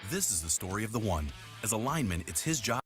This is the story of the one. As a lineman, it's his job.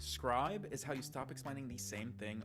Scribe is how you stop explaining the same thing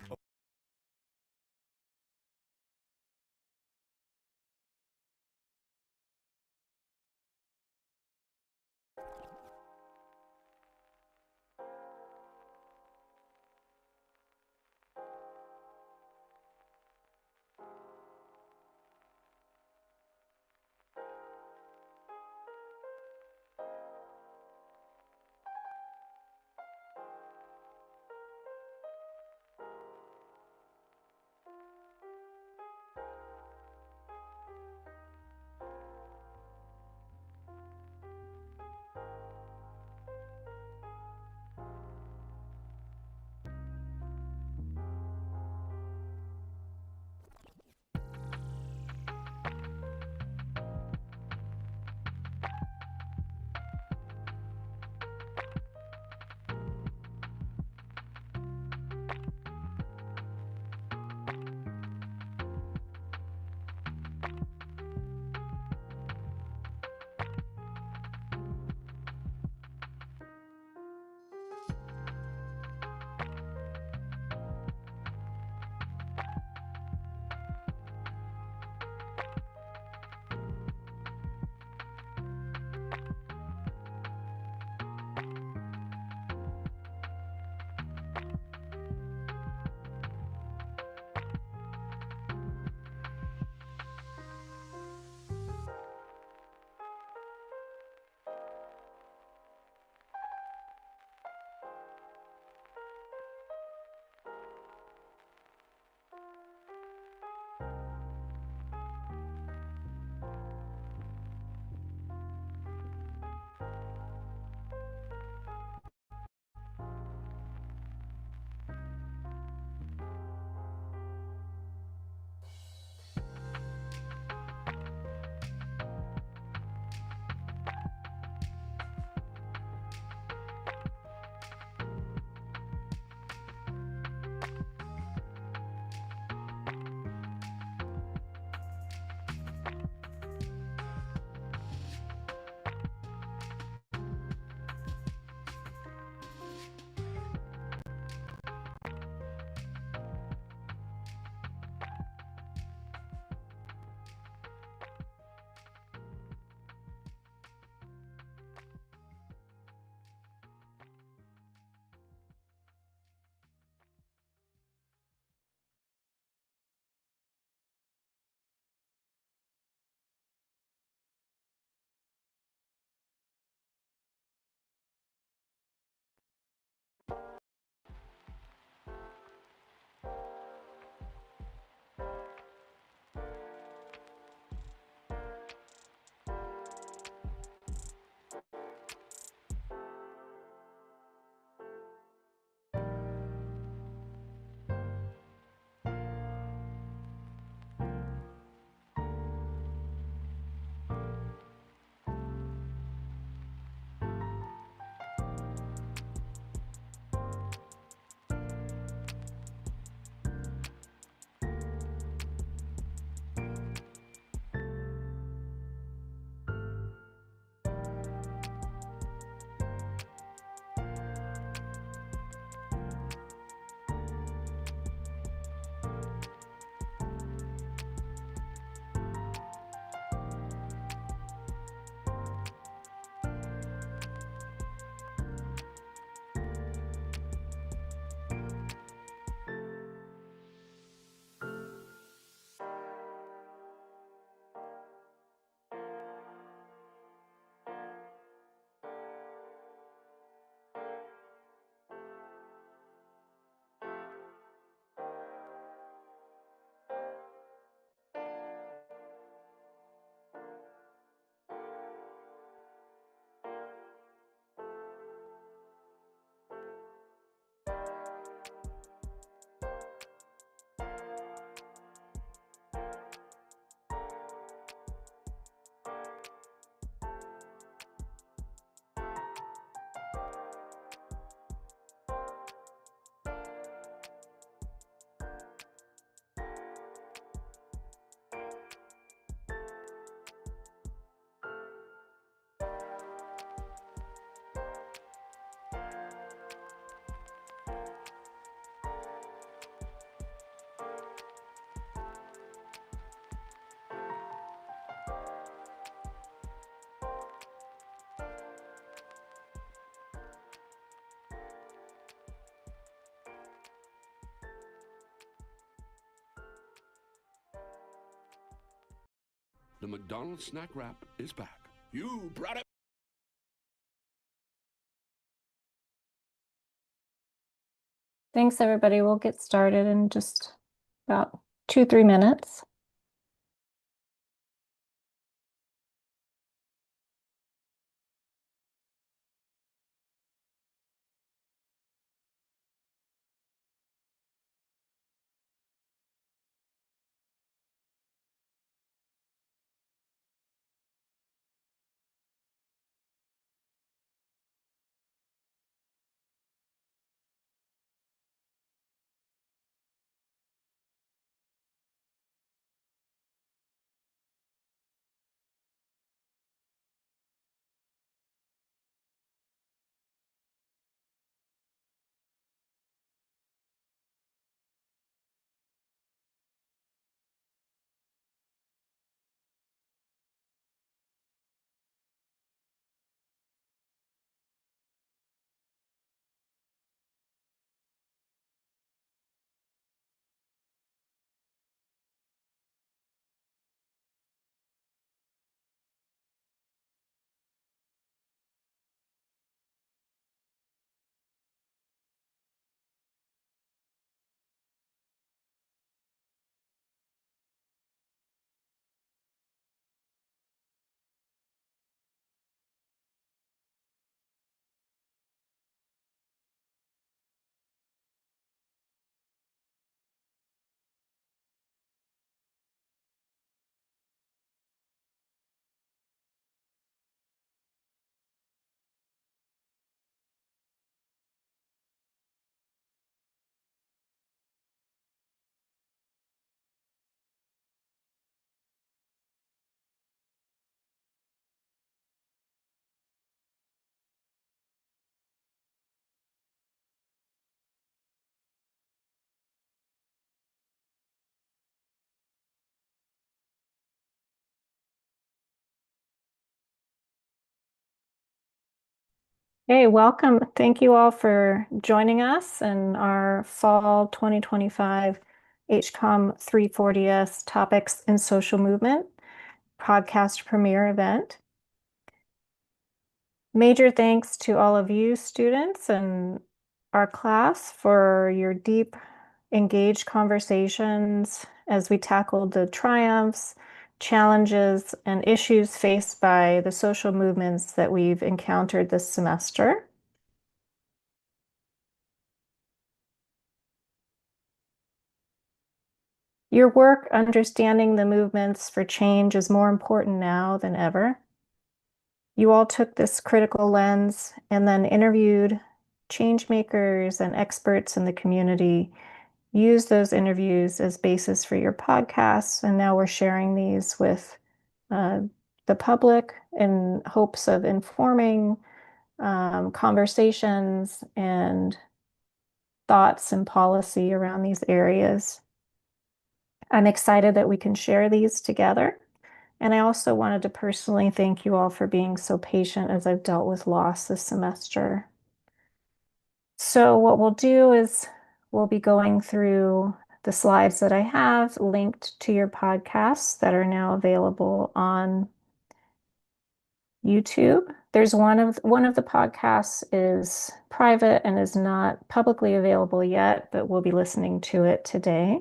The McDonald's snack wrap is back. You brought it. Thanks, everybody. We'll get started in just about 2-3 minutes. Hey, welcome. Thank you all for joining us in our fall 2025 HCOM 340S Topics in Social Movement podcast premiere event. Major thanks to all of you students and our class for your deep, engaged conversations as we tackled the triumphs, challenges, and issues faced by the social movements that we've encountered this semester. Your work understanding the movements for change is more important now than ever. You all took this critical lens and then interviewed change makers and experts in the community, used those interviews as basis for your podcasts, and now we're sharing these with the public in hopes of informing conversations and thoughts and policy around these areas. I'm excited that we can share these together. And I also wanted to personally thank you all for being so patient as I've dealt with loss this semester. So what we'll do is we'll be going through the slides that I have linked to your podcasts that are now available on YouTube. There's one of the podcasts is private and is not publicly available yet, but we'll be listening to it today.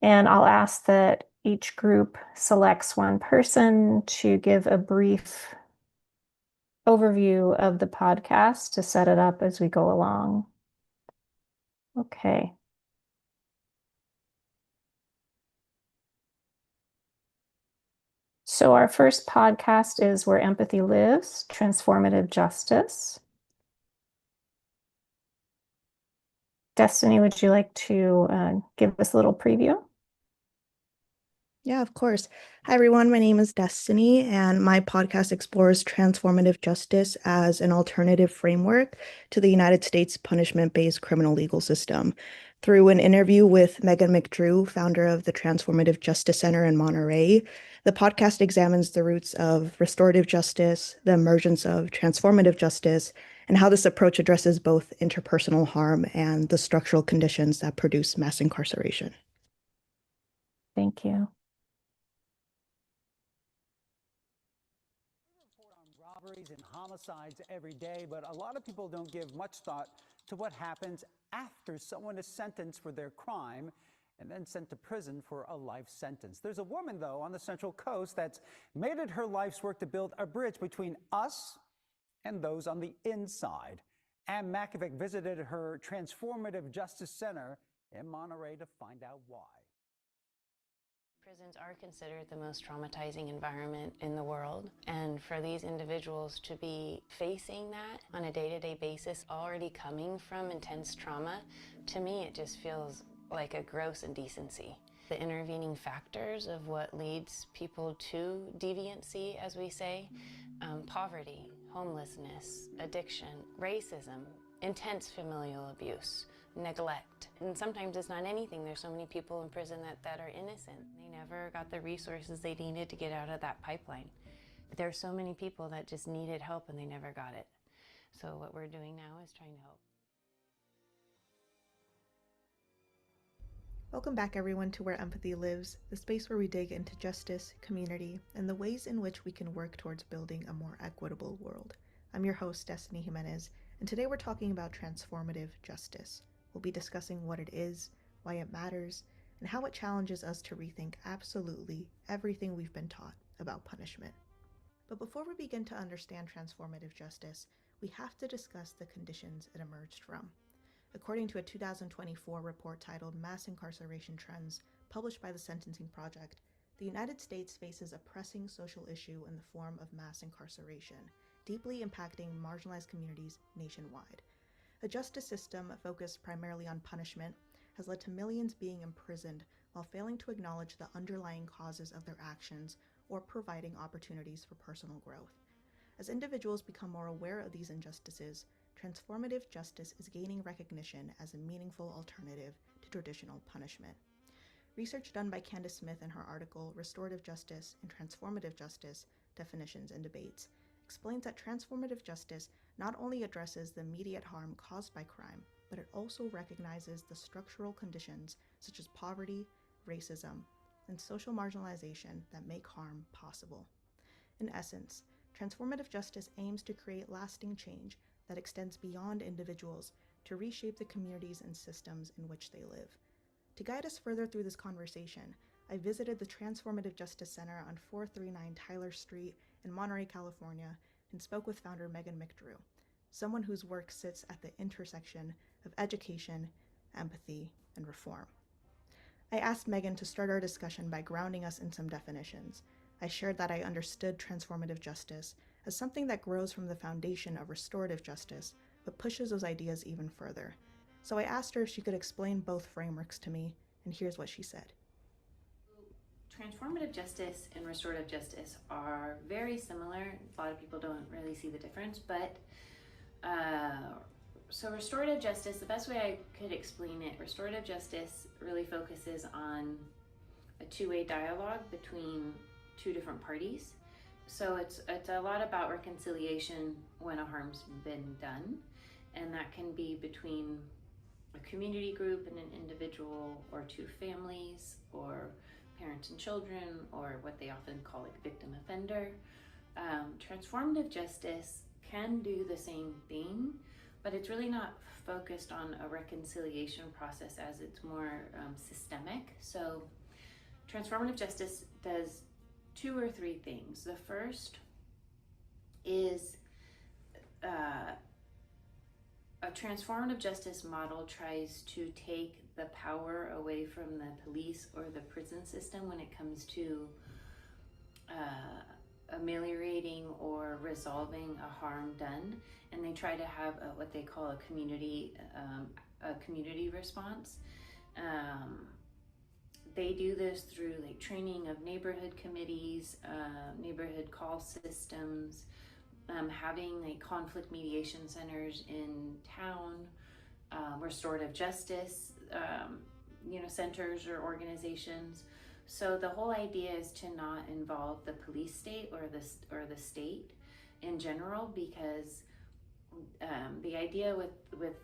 And I'll ask that each group selects one person to give a brief overview of the podcast to set it up as we go along. Okay. So our first podcast is Where Empathy Lives, Transformative Justice. Destiny, would you like to give us a little preview? Yeah, of course. Hi, everyone. My name is Destiny, and my podcast explores transformative justice as an alternative framework to the United States punishment-based criminal legal system. Through an interview with Megan McDrew, founder of the Transformative Justice Center in Monterey, the podcast examines the roots of restorative justice, the emergence of transformative justice, and how this approach addresses both interpersonal harm and the structural conditions that produce mass incarceration. Thank you. robberies and homicides every day, but a lot of people don't give much thought to what happens after someone is sentenced for their crime and then sent to prison for a life sentence. There's a woman, though, on the Central Coast that's made it her life's work to build a bridge between us and those on the inside. Ann Makovic visited her Transformative Justice Center in Monterey to find out why. Prisons are considered the most traumatizing environment in the world, and for these individuals to be facing that on a day-to-day basis, already coming from intense trauma, to me it just feels like a gross indecency. The intervening factors of what leads people to deviancy, as we say, poverty, homelessness, addiction, racism, intense familial abuse, neglect. And sometimes it's not anything. There's so many people in prison that are innocent. They never got the resources they needed to get out of that pipeline. There's so many people that just needed help and they never got it. So what we're doing now is trying to help. Welcome back, everyone, to Where Empathy Lives, the space where we dig into justice, community, and the ways in which we can work towards building a more equitable world. I'm your host, Destiny Jimenez, and today we're talking about transformative justice. We'll be discussing what it is, why it matters, and how it challenges us to rethink absolutely everything we've been taught about punishment. But before we begin to understand transformative justice, we have to discuss the conditions it emerged from. According to a 2024 report titled Mass Incarceration Trends, published by the Sentencing Project, the United States faces a pressing social issue in the form of mass incarceration, deeply impacting marginalized communities nationwide. A justice system focused primarily on punishment has led to millions being imprisoned while failing to acknowledge the underlying causes of their actions or providing opportunities for personal growth. As individuals become more aware of these injustices, transformative justice is gaining recognition as a meaningful alternative to traditional punishment. Research done by Candace Smith in her article, Restorative Justice and Transformative Justice, Definitions and Debates, explains that transformative justice not only addresses the immediate harm caused by crime, but it also recognizes the structural conditions such as poverty, racism, and social marginalization that make harm possible. In essence, transformative justice aims to create lasting change that extends beyond individuals to reshape the communities and systems in which they live. To guide us further through this conversation, I visited the Transformative Justice Center on 439 Tyler Street in Monterey, California, and spoke with founder Megan McDrew, someone whose work sits at the intersection of education, empathy, and reform. I asked Megan to start our discussion by grounding us in some definitions. I shared that I understood transformative justice as something that grows from the foundation of restorative justice, but pushes those ideas even further. So I asked her if she could explain both frameworks to me, and here's what she said. Transformative justice and restorative justice are very similar. A lot of people don't really see the difference, but so restorative justice, the best way I could explain it, restorative justice really focuses on a two-way dialogue between two different parties. So it's a lot about reconciliation when a harm's been done, and that can be between a community group and an individual, or two families, or parents and children, or what they often call like victim offender. Transformative justice can do the same thing, but it's really not focused on a reconciliation process, as it's more systemic. So transformative justice does two or three things. The first is a transformative justice model tries to take the power away from the police or the prison system when it comes to ameliorating or resolving a harm done, and they try to have what they call a community response. They do this through like training of neighborhood committees, neighborhood call systems, having like conflict mediation centers in town, restorative justice, centers or organizations. So the whole idea is to not involve the police state or the state in general, because the idea with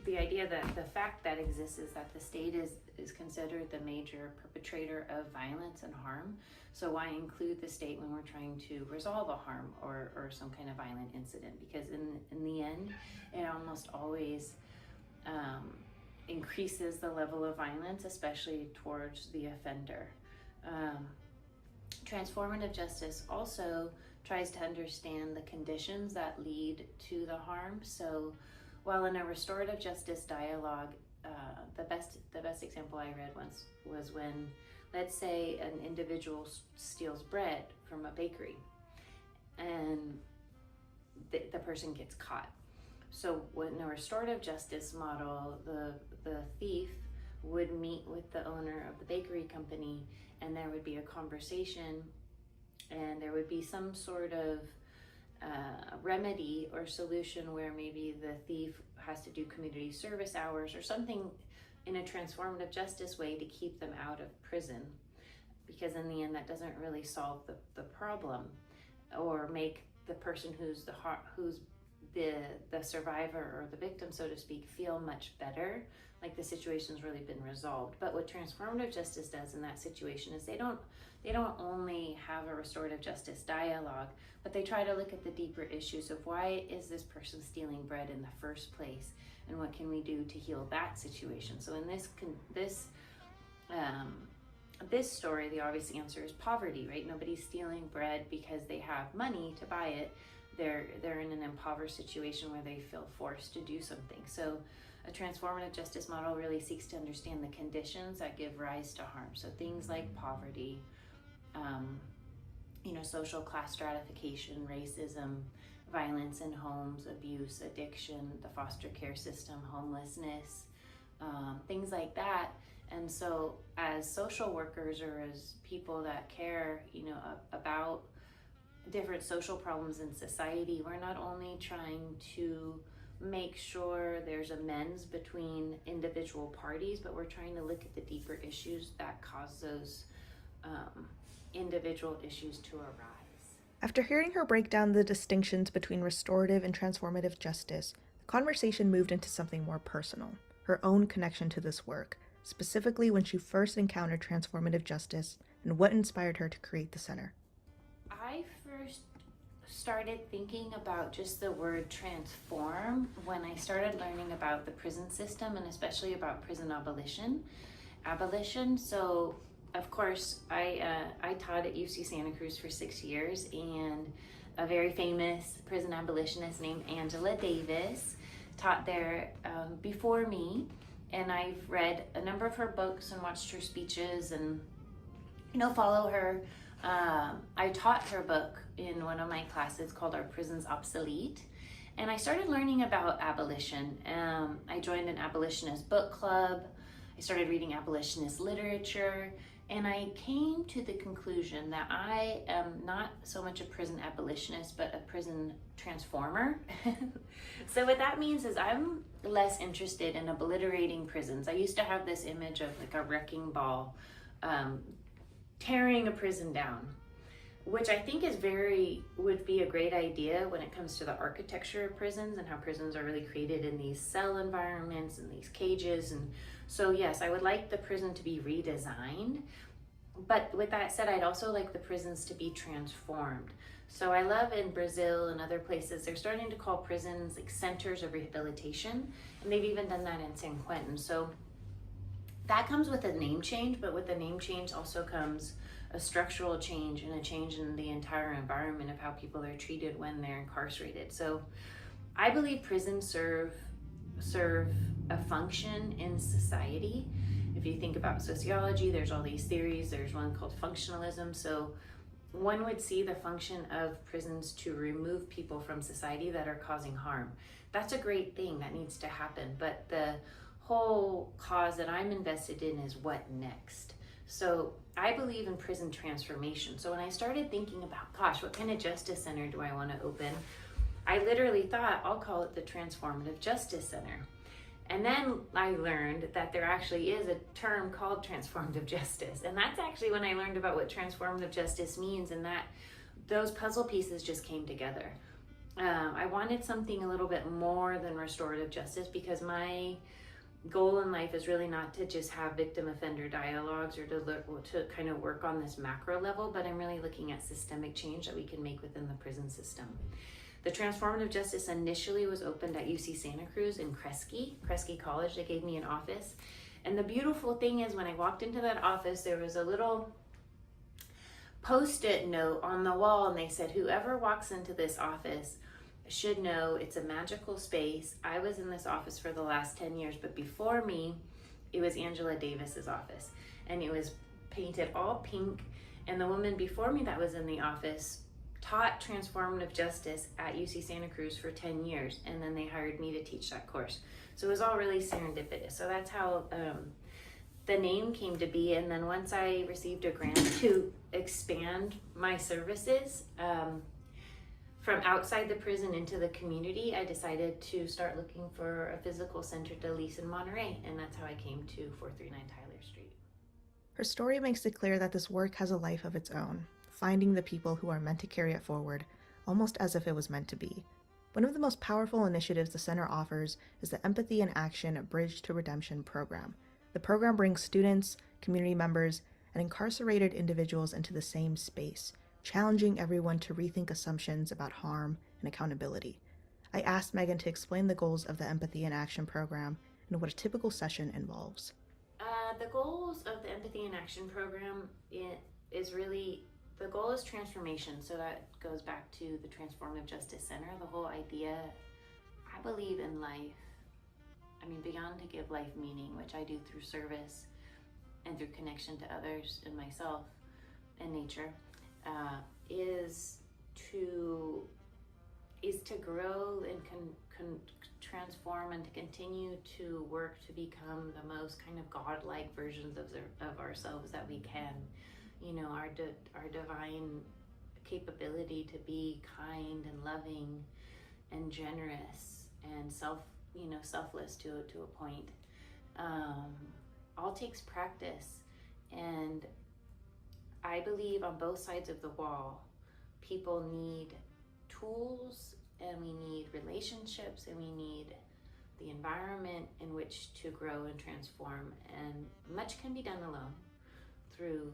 the idea that the fact that exists is that the state is considered the major perpetrator of violence and harm. So why include the state when we're trying to resolve a harm or some kind of violent incident? Because in the end, it almost always increases the level of violence, especially towards the offender. Transformative justice also tries to understand the conditions that lead to the harm. So while in a restorative justice dialogue, the best example I read once was when, let's say, an individual steals bread from a bakery and the person gets caught. So in a restorative justice model, the thief would meet with the owner of the bakery company, and there would be a conversation, and there would be some sort of remedy or solution where maybe the thief has to do community service hours or something in a transformative justice way to keep them out of prison, because in the end that doesn't really solve the problem or make the person who's the survivor or the victim, so to speak, feel much better, like the situation's really been resolved. But what transformative justice does in that situation is they don't only have a restorative justice dialogue, but they try to look at the deeper issues of why is this person stealing bread in the first place, and what can we do to heal that situation. So in this story, the obvious answer is poverty, right? Nobody's stealing bread because they have money to buy it. They're in an impoverished situation where they feel forced to do something. So a transformative justice model really seeks to understand the conditions that give rise to harm. So things like poverty, social class stratification, racism, violence in homes, abuse, addiction, the foster care system, homelessness, things like that. And so as social workers or as people that care, about different social problems in society, we're not only trying to make sure there's amends between individual parties, but we're trying to look at the deeper issues that cause those individual issues to arise. After hearing her break down the distinctions between restorative and transformative justice, the conversation moved into something more personal, her own connection to this work, specifically when she first encountered transformative justice and what inspired her to create the center. I first started thinking about just the word transform when I started learning about the prison system, and especially about prison abolition. So of course I taught at UC Santa Cruz for 6 years, and a very famous prison abolitionist named Angela Davis taught there before me, and I've read a number of her books and watched her speeches and follow her. I taught her book in one of my classes called Are Prisons Obsolete? And I started learning about abolition. I joined an abolitionist book club. I started reading abolitionist literature, and I came to the conclusion that I am not so much a prison abolitionist, but a prison transformer. So what that means is I'm less interested in obliterating prisons. I used to have this image of like a wrecking ball tearing a prison down, which I think would be a great idea when it comes to the architecture of prisons and how prisons are really created in these cell environments and these cages. And so yes, I would like the prison to be redesigned, but with that said, I'd also like the prisons to be transformed. So I love in Brazil and other places, they're starting to call prisons like centers of rehabilitation, and they've even done that in San Quentin. So that comes with a name change, but with the name change also comes a structural change and a change in the entire environment of how people are treated when they're incarcerated. So I believe prisons serve a function in society. If you think about sociology, there's all these theories. There's one called functionalism. So one would see the function of prisons to remove people from society that are causing harm. That's a great thing that needs to happen, but the whole cause that I'm invested in is what next. So I believe in prison transformation. So when I started thinking about, gosh, what kind of justice center do I want to open? I literally thought, I'll call it the Transformative Justice Center. And then I learned that there actually is a term called transformative justice. And that's actually when I learned about what transformative justice means, and that those puzzle pieces just came together. I wanted something a little bit more than restorative justice, because my goal in life is really not to just have victim offender dialogues or to kind of work on this macro level, but I'm really looking at systemic change that we can make within the prison system. The transformative justice initially was opened at UC Santa Cruz in Kresge College. They gave me an office. And the beautiful thing is, when I walked into that office, there was a little post-it note on the wall, and they said, whoever walks into this office should know it's a magical space. I was in this office for the last 10 years, but before me, it was Angela Davis's office, and it was painted all pink. And the woman before me that was in the office taught transformative justice at UC Santa Cruz for 10 years, and then they hired me to teach that course. So it was all really serendipitous. So that's how the name came to be. And then once I received a grant to expand my services from outside the prison into the community, I decided to start looking for a physical center to lease in Monterey, and that's how I came to 439 Tyler Street. Her story makes it clear that this work has a life of its own, finding the people who are meant to carry it forward, almost as if it was meant to be. One of the most powerful initiatives the center offers is the Empathy in Action Bridge to Redemption program. The program brings students, community members, and incarcerated individuals into the same space, challenging everyone to rethink assumptions about harm and accountability. I asked Megan to explain the goals of the Empathy in Action program and what a typical session involves. The goals of the Empathy in Action program the goal is transformation. So that goes back to the Transformative Justice Center. The whole idea, I believe in life. I mean, beyond to give life meaning, which I do through service and through connection to others and myself and nature, is to grow and transform and to continue to work to become the most kind of godlike versions of ourselves that we can. You know, our divine capability to be kind and loving and generous and selfless to a point. All takes practice, and I believe on both sides of the wall, people need tools, and we need relationships, and we need the environment in which to grow and transform. And much can be done alone through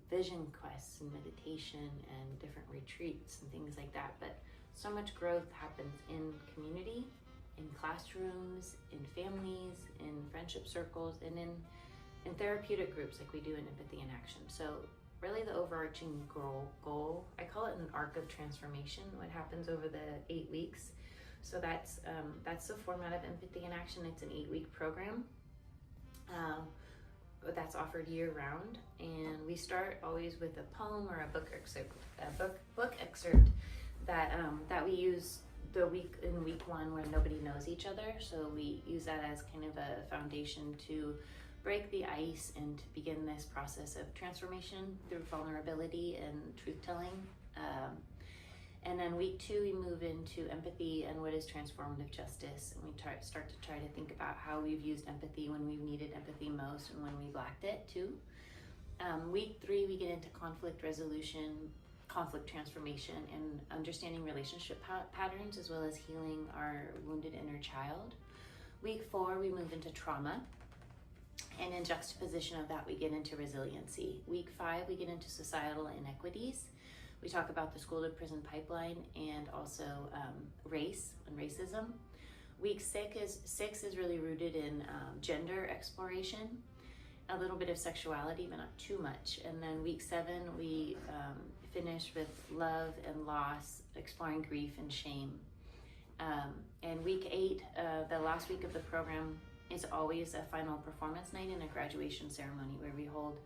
vision quests and meditation and different retreats and things like that. But so much growth happens in community, in classrooms, in families, in friendship circles, and in therapeutic groups like we do in Empathy in Action. So really the overarching goal, I call it an arc of transformation, what happens over the 8 weeks. So that's the format of Empathy in Action. It's an 8-week program that's offered year round, and we start always with a poem or a book excerpt that we use in week one when nobody knows each other. So we use that as kind of a foundation to break the ice and to begin this process of transformation through vulnerability and truth-telling. And then week 2, we move into empathy and what is transformative justice. And we start to try to think about how we've used empathy when we've needed empathy most and when we've lacked it too. Week 3, we get into conflict resolution, conflict transformation, and understanding relationship patterns, as well as healing our wounded inner child. Week 4, we move into trauma. And in juxtaposition of that, we get into resiliency. Week 5, we get into societal inequities. We talk about the school to prison pipeline and also race and racism. Week 6 is really rooted in gender exploration, a little bit of sexuality, but not too much. And then week 7, we finish with love and loss, exploring grief and shame. And week 8, the last week of the program, is always a final performance night and a graduation ceremony where we hold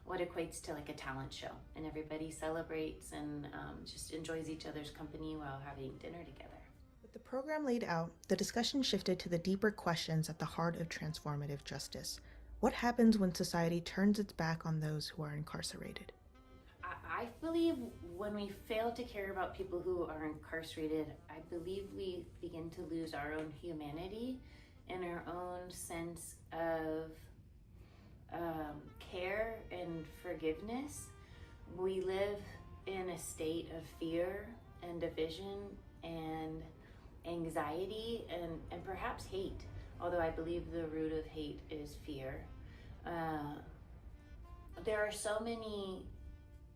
what equates to like a talent show, and everybody celebrates and just enjoys each other's company while having dinner together. With the program laid out, the discussion shifted to the deeper questions at the heart of transformative justice. What happens when society turns its back on those who are incarcerated? I believe when we fail to care about people who are incarcerated, I believe we begin to lose our own humanity and our own sense of care and forgiveness. We live in a state of fear and division and anxiety and perhaps hate, although I believe the root of hate is fear. There are so many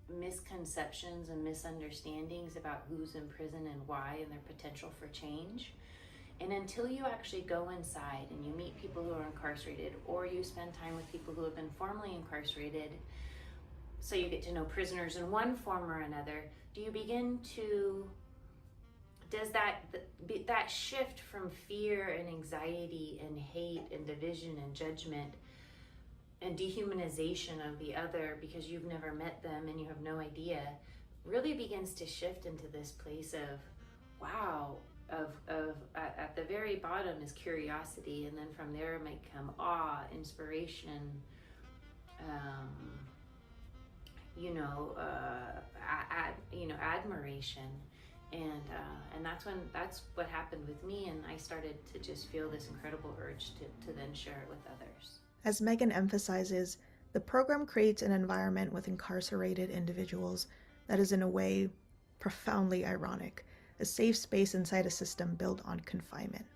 misconceptions and misunderstandings about who's in prison and why and their potential for change. And until you actually go inside and you meet people who are incarcerated, or you spend time with people who have been formerly incarcerated, so you get to know prisoners in one form or another, does that shift from fear and anxiety and hate and division and judgment and dehumanization of the other because you've never met them and you have no idea, really begins to shift into this place of, wow, at the very bottom is curiosity, and then from there might come awe, inspiration, admiration, and that's what happened with me, and I started to just feel this incredible urge to then share it with others. As Megan emphasizes, the program creates an environment with incarcerated individuals that is in a way profoundly ironic, a safe space inside a system built on confinement,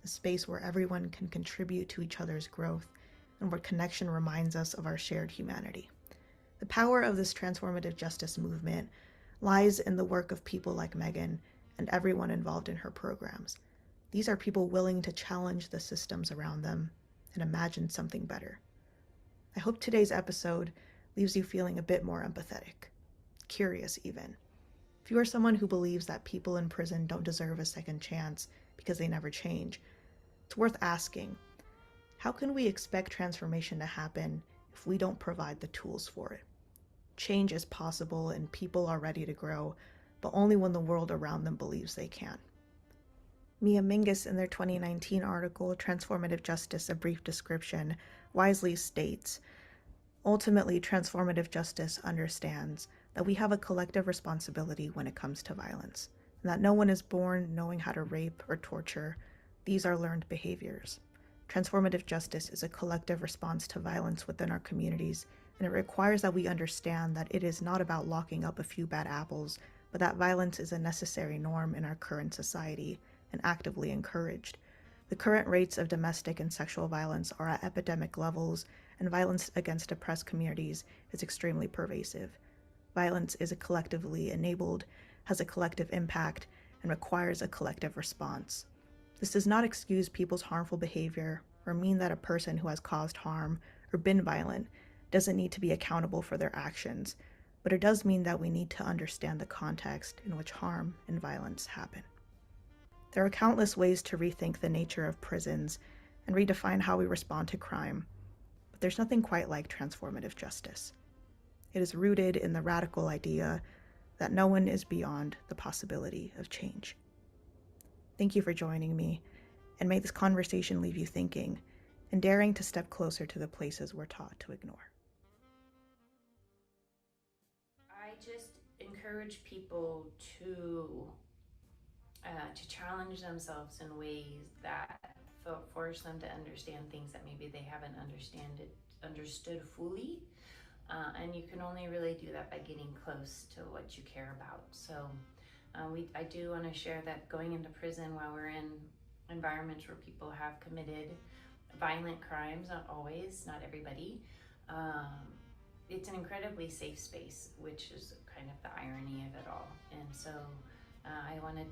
a space where everyone can contribute to each other's growth and where connection reminds us of our shared humanity. The power of this transformative justice movement lies in the work of people like Megan and everyone involved in her programs. These are people willing to challenge the systems around them and imagine something better. I hope today's episode leaves you feeling a bit more empathetic, curious even. If you are someone who believes that people in prison don't deserve a second chance because they never change, it's worth asking, how can we expect transformation to happen if we don't provide the tools for it? Change is possible and people are ready to grow, but only when the world around them believes they can. Mia Mingus, in their 2019 article, Transformative Justice, A Brief Description, wisely states, ultimately, transformative justice understands that we have a collective responsibility when it comes to violence, and that no one is born knowing how to rape or torture. These are learned behaviors. Transformative justice is a collective response to violence within our communities, and it requires that we understand that it is not about locking up a few bad apples, but that violence is a necessary norm in our current society and actively encouraged. The current rates of domestic and sexual violence are at epidemic levels, and violence against oppressed communities is extremely pervasive. Violence is collectively enabled, has a collective impact, and requires a collective response. This does not excuse people's harmful behavior or mean that a person who has caused harm or been violent doesn't need to be accountable for their actions, but it does mean that we need to understand the context in which harm and violence happen. There are countless ways to rethink the nature of prisons and redefine how we respond to crime, but there's nothing quite like transformative justice. It is rooted in the radical idea that no one is beyond the possibility of change. Thank you for joining me, and may this conversation leave you thinking and daring to step closer to the places we're taught to ignore. I just encourage people to challenge themselves in ways that force them to understand things that maybe they haven't understood fully. And you can only really do that by getting close to what you care about. So I do want to share that going into prison while we're in environments where people have committed violent crimes, not always, not everybody, it's an incredibly safe space, which is kind of the irony of it all. And so I want to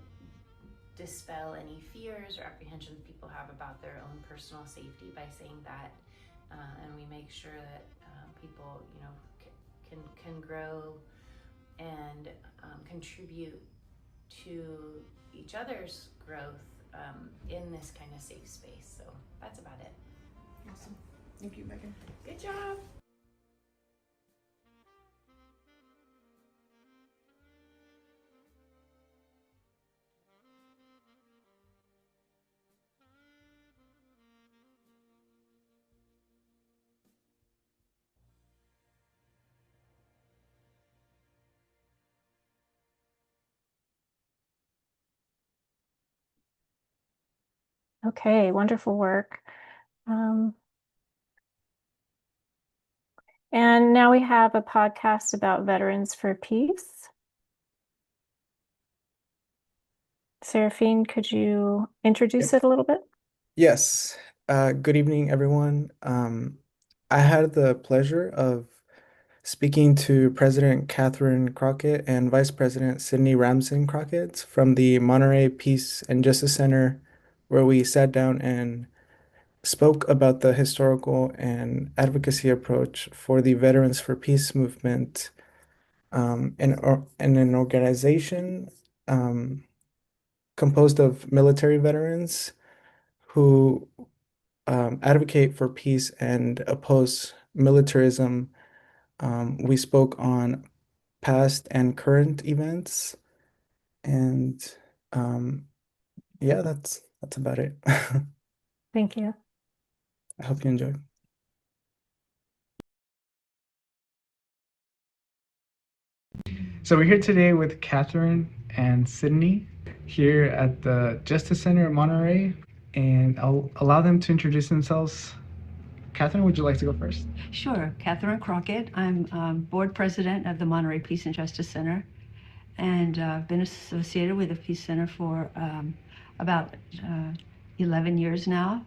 dispel any fears or apprehensions people have about their own personal safety by saying that, and we make sure that people, can grow and contribute to each other's growth in this kind of safe space. So that's about it. Awesome. Thank you, Megan. Good job. Okay, wonderful work. And now we have a podcast about Veterans for Peace. Seraphine, could you introduce Yep. it a little bit? Yes. Good evening, everyone. I had the pleasure of speaking to President Catherine Crockett and Vice President Sidney Ramsden Crockett from the Monterey Peace and Justice Center, where we sat down and spoke about the historical and advocacy approach for the Veterans for Peace movement, in an organization um, composed of military veterans who advocate for peace and oppose militarism. We spoke on past and current events, and um, yeah, that's about it. I Thank you. hope you enjoyed. So we're here today with Catherine and Sydney here at the Justice Center in Monterey, and I'll allow them to introduce themselves. Catherine, would you like to go first? Sure. Catherine Crockett. I'm board president of the Monterey Peace and Justice Center, and been associated with the Peace Center for about 11 years now.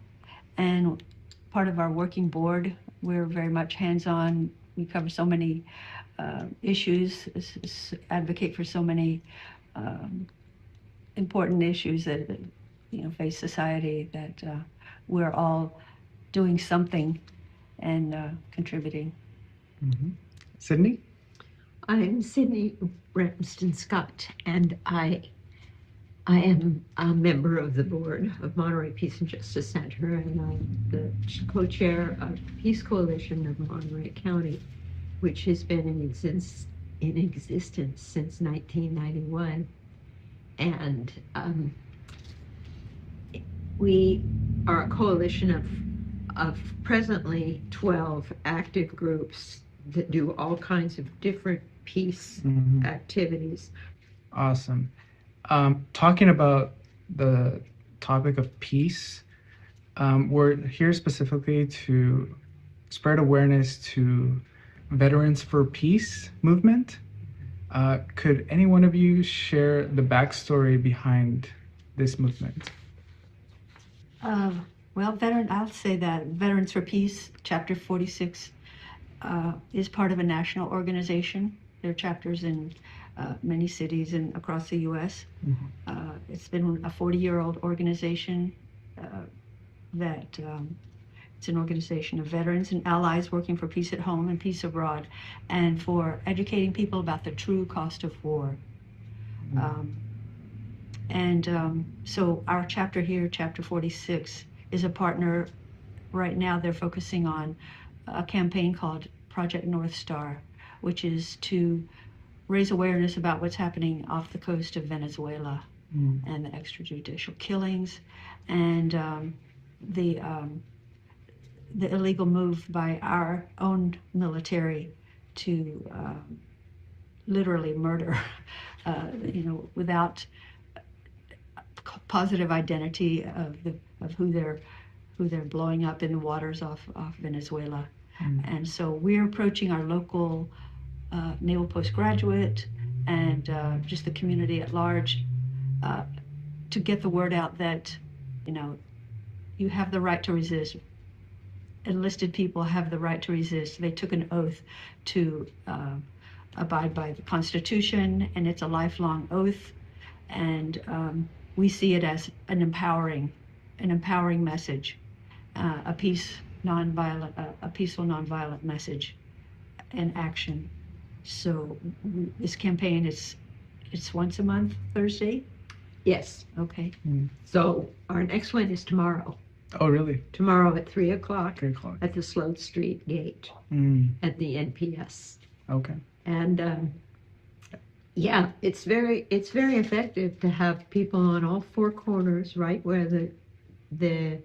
And part of our working board, we're very much hands-on. We cover so many issues, advocate for so many important issues that face society, that we're all doing something and contributing. Sydney? I'm Sydney Ramsden Scott, and I am a member of the board of Monterey Peace and Justice Center, and I'm the co-chair of Peace Coalition of Monterey County, which has been in existence since 1991. And we are a coalition of presently 12 active groups that do all kinds of different peace activities. Awesome. Talking about the topic of peace, we're here specifically to spread awareness to Veterans for Peace movement. Could any one of you share the backstory behind this movement? Well, I'll say that Veterans for Peace, Chapter 46, is part of a national organization. There are chapters in many cities and across the U.S. It's been a 40-year-old organization that it's an organization of veterans and allies working for peace at home and peace abroad, and for educating people about the true cost of war. So our chapter here, Chapter 46, is a partner. Right now they're focusing on a campaign called Project North Star, which is to raise awareness about what's happening off the coast of Venezuela and the extrajudicial killings, and the illegal move by our own military to literally murder, without positive identity of who they're blowing up in the waters off Venezuela. And so we're approaching our local naval postgraduate and just the community at large to get the word out that you have the right to resist. Enlisted people have the right to resist. They took an oath to abide by the Constitution, and it's a lifelong oath. And we see it as an empowering message, a peaceful, nonviolent message and action. So this campaign it's once a month, Thursday? Yes. Okay. So our next one is tomorrow. Oh, really? Tomorrow at 3 o'clock 3 o'clock. at the Sloat Street Gate at the NPS. Okay. And yeah, it's very effective to have people on all four corners, right where the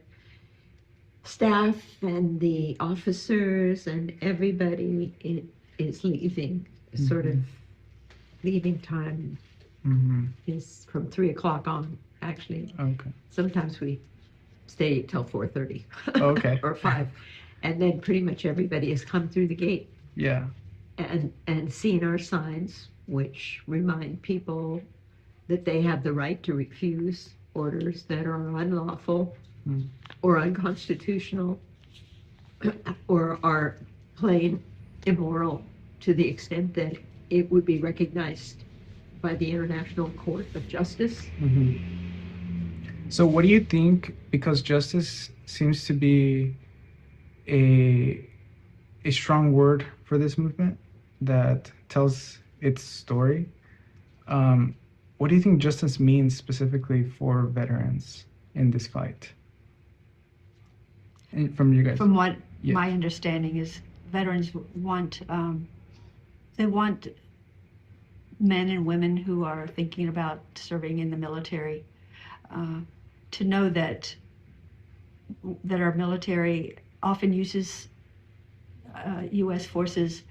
staff and the officers and everybody is leaving. Sort of leaving time is from 3 o'clock on, actually. Okay. Sometimes we stay till 4:30. Okay. Or 5. And then pretty much everybody has come through the gate. Yeah. And seen our signs, which remind people that they have the right to refuse orders that are unlawful or unconstitutional or are plain immoral to the extent that it would be recognized by the International Court of Justice. So what do you think, because justice seems to be a strong word for this movement that tells its story, what do you think justice means specifically for veterans in this fight? And from you guys. From what my understanding is, veterans want, they want men and women who are thinking about serving in the military to know that our military often uses U.S. forces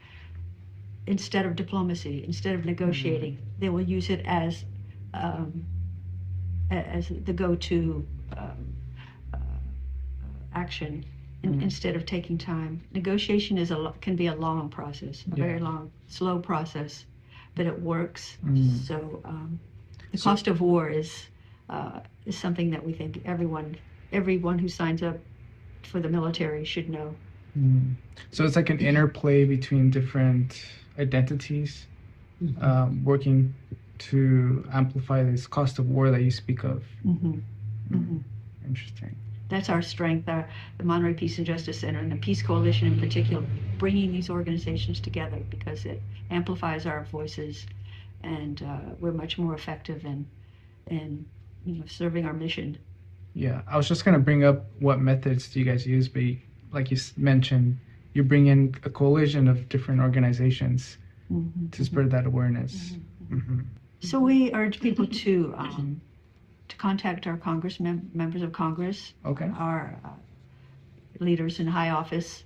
instead of diplomacy, instead of negotiating. They will use it as the go-to action instead of taking time. Negotiation is can be a long process, a very long, slow process, but it works. So the cost of war is something that we think everyone who signs up for the military should know. So it's like an interplay between different identities working to amplify this cost of war that you speak of. Interesting. That's our strength, the Monterey Peace and Justice Center and the Peace Coalition in particular, bringing these organizations together because it amplifies our voices, and we're much more effective in serving our mission. Yeah, I was just going to bring up what methods do you guys use, but like you mentioned, you bring in a coalition of different organizations to spread that awareness. So we urge people to contact our members of Congress, our leaders in high office,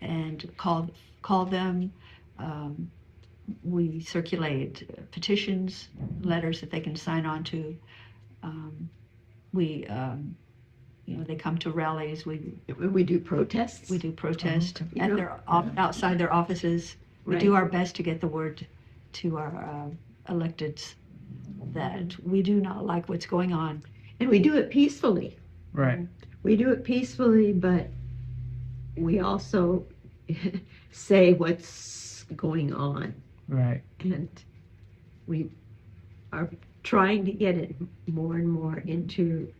and call them. We circulate petitions, letters that they can sign on to. They come to rallies. We do protests. We do protests at outside their offices. We do our best to get the word to our electeds that we do not like what's going on. And we do it peacefully. Right. We do it peacefully, but we also say what's going on. Right. And we are trying to get it more and more into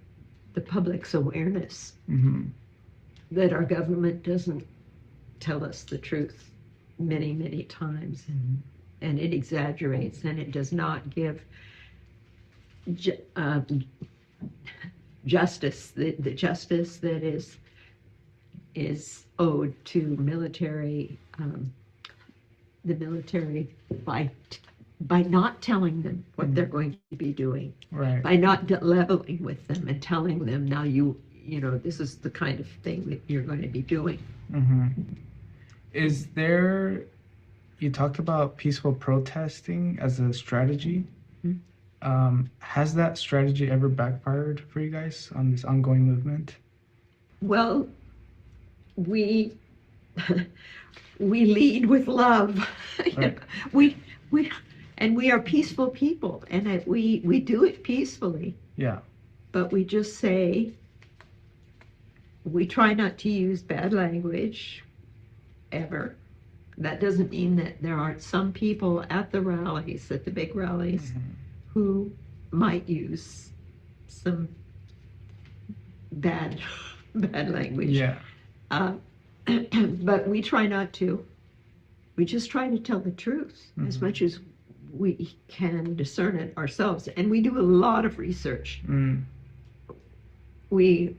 the public's awareness that our government doesn't tell us the truth many, many times. And it exaggerates, and it does not give justice, the justice that is owed to the military by not telling them what they're going to be doing, by not leveling with them and telling them, now this is the kind of thing that you're going to be doing. Is there, you talked about peaceful protesting as a strategy. Has that strategy ever backfired for you guys on this ongoing movement? Well, we lead with love. We are peaceful people, and we do it peacefully. Yeah. But we just say, we try not to use bad language ever. That doesn't mean that there aren't some people at the rallies, at the big rallies, who might use some bad language. Yeah. But we try not to. We just try to tell the truth as much as we can discern it ourselves. And we do a lot of research. We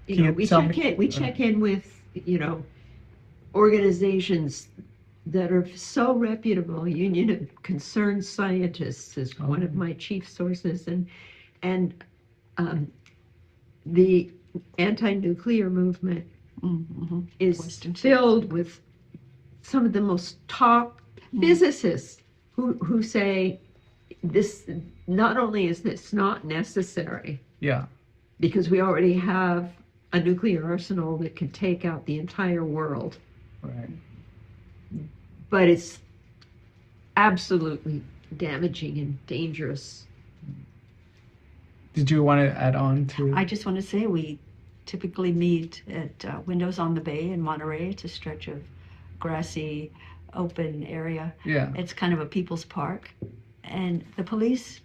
check in with, organizations that are so reputable. Union of Concerned Scientists is one of my chief sources, and the anti-nuclear movement is filled with some of the most top physicists who say this, not only is this not necessary, because we already have a nuclear arsenal that can take out the entire world, but it's absolutely damaging and dangerous Did you want to add on to? I just want to say we typically meet at Windows on the Bay in Monterey. It's a stretch of grassy, open area. Yeah. It's kind of a people's park. And the police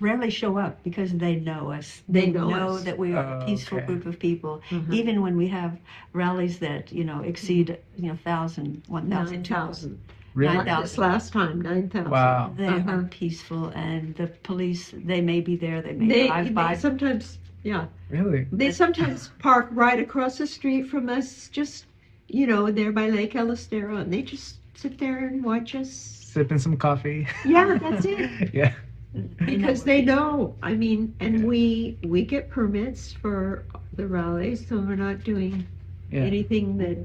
rarely show up because they know us. They know us. that we are a peaceful okay. group of people. Mhm. Even when we have rallies that, exceed, 1,000, 1,000, 9,000. Really? Like this last time, 9,000. Wow. They are peaceful, and the police, they may be there, they may drive by. They sometimes, yeah. Really? They sometimes park right across the street from us, just, there by Lake Elistero, and they just sit there and watch us. Sipping some coffee. Yeah, that's it. Yeah. Because they know. I mean, and we get permits for the rallies, so we're not doing Yeah. anything that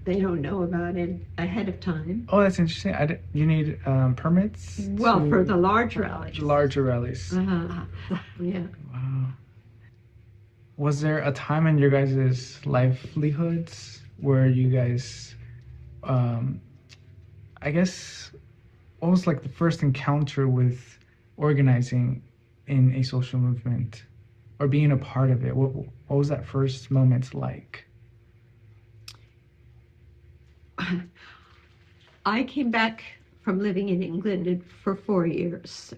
they don't know about ahead of time. Oh, that's interesting. You need permits? Well, to- for the large rallies. larger rallies. Uh-huh. Yeah. Wow. Was there a time in your guys' livelihoods where you guys, I guess, what was like the first encounter with organizing in a social movement or being a part of it? What was that first moment like? I came back from living in England for 4 years.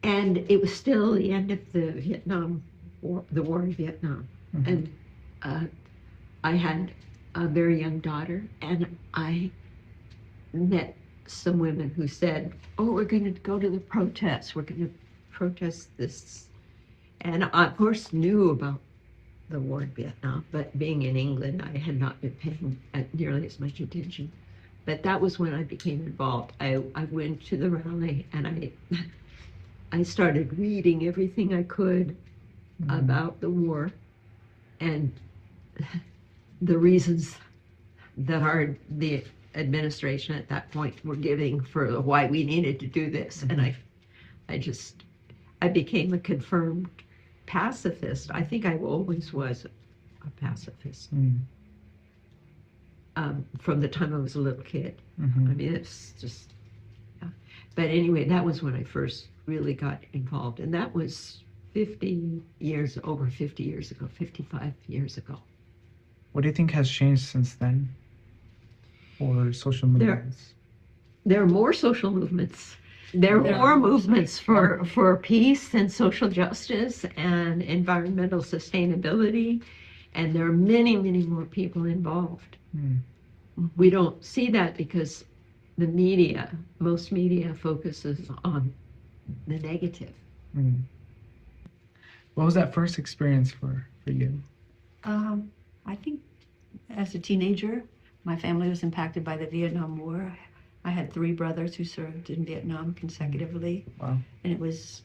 And it was still the end of the Vietnam War, the war in Vietnam. Mhm. And I had a very young daughter, and I met some women who said, "Oh, we're going to go to the protests. We're going to protest this." And I, of course, knew about the war in Vietnam, but being in England, I had not been paying nearly as much attention. But that was when I became involved. I went to the rally, and I started reading everything I could about the war and the reasons that the administration at that point were giving for why we needed to do this. And I became a confirmed pacifist. I think I always was a pacifist from the time I was a little kid. Mhm. I mean, it's just, yeah. But anyway, that was when I first really got involved. And that was over 50 years ago, 55 years ago. What do you think has changed since then for social movements? There are more social movements. There are more movements for peace and social justice and environmental sustainability. And there are many, many more people involved. Mm. We don't see that because most media focuses on the negative. Mm. What was that first experience for you? I think as a teenager, my family was impacted by the Vietnam War. I had 3 brothers who served in Vietnam consecutively. Wow. And it was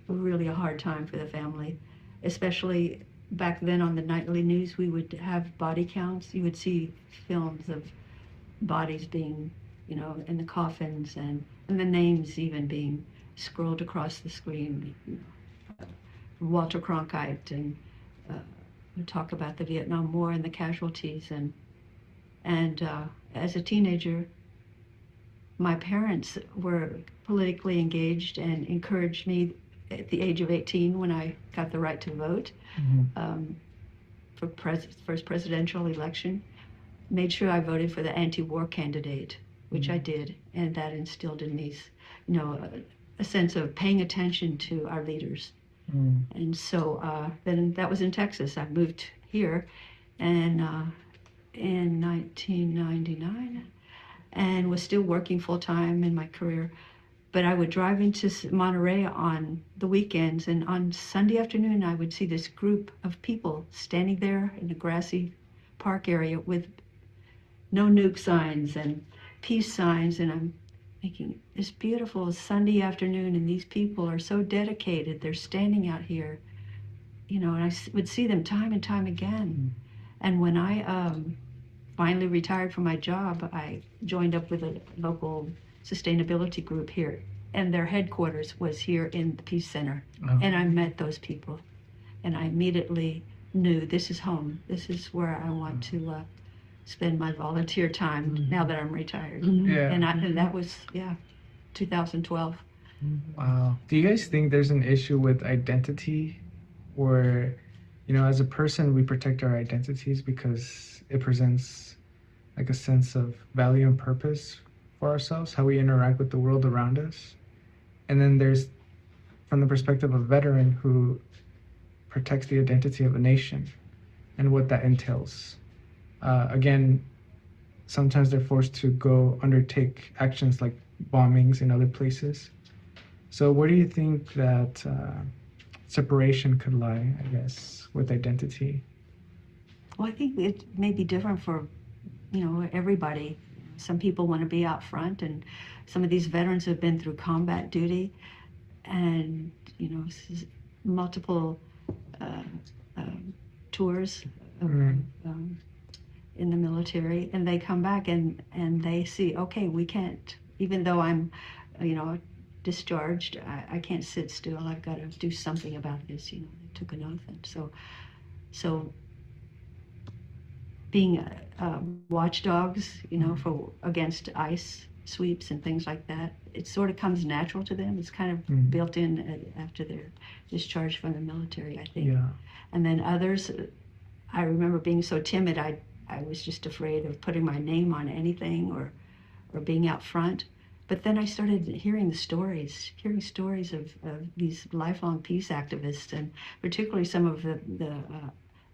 really a hard time for the family, especially back then on the nightly news. We would have body counts. You would see films of bodies being, in the coffins and the names even being scrolled across the screen. Walter Cronkite, and we talk about the Vietnam War and the casualties. And as a teenager, my parents were politically engaged and encouraged me at the age of 18 when I got the right to vote for first presidential election. Made sure I voted for the anti-war candidate, which I did, and that instilled in me, a sense of paying attention to our leaders. And so then that was in Texas. I moved here and in 1999 and was still working full-time in my career. But I would drive into Monterey on the weekends, and on Sunday afternoon I would see this group of people standing there in the grassy park area with no nuke signs and peace signs, and I'm thinking, it's beautiful Sunday afternoon, and these people are so dedicated. They're standing out here, and I would see them time and time again. And when I finally retired from my job, I joined up with a local sustainability group here, and their headquarters was here in the Peace Center. Oh. And I met those people, and I immediately knew this is home. This is where I want to spend my volunteer time now that I'm retired. Yeah. And that was 2012. Wow. Do you guys think there's an issue with identity where, as a person, we protect our identities because it presents like a sense of value and purpose for ourselves, how we interact with the world around us? And then there's, from the perspective of a veteran who protects the identity of a nation and what that entails. Again, sometimes they're forced to go undertake actions like bombings in other places. So where do you think that separation could lie, I guess, with identity? Well, I think it may be different for, everybody. Some people want to be out front, and some of these veterans have been through combat duty and, multiple tours of, in the military, and they come back and they see, okay, we can't, even though I'm, discharged, I can't sit still. I've got to do something about this. They took an oath, and so being watchdogs, for against ICE sweeps and things like that, it sort of comes natural to them. It's kind of built in after they're discharged from the military, I think. Yeah. And then others, I remember being so timid, I was just afraid of putting my name on anything or being out front. But then I started hearing stories of these lifelong peace activists, and particularly some of the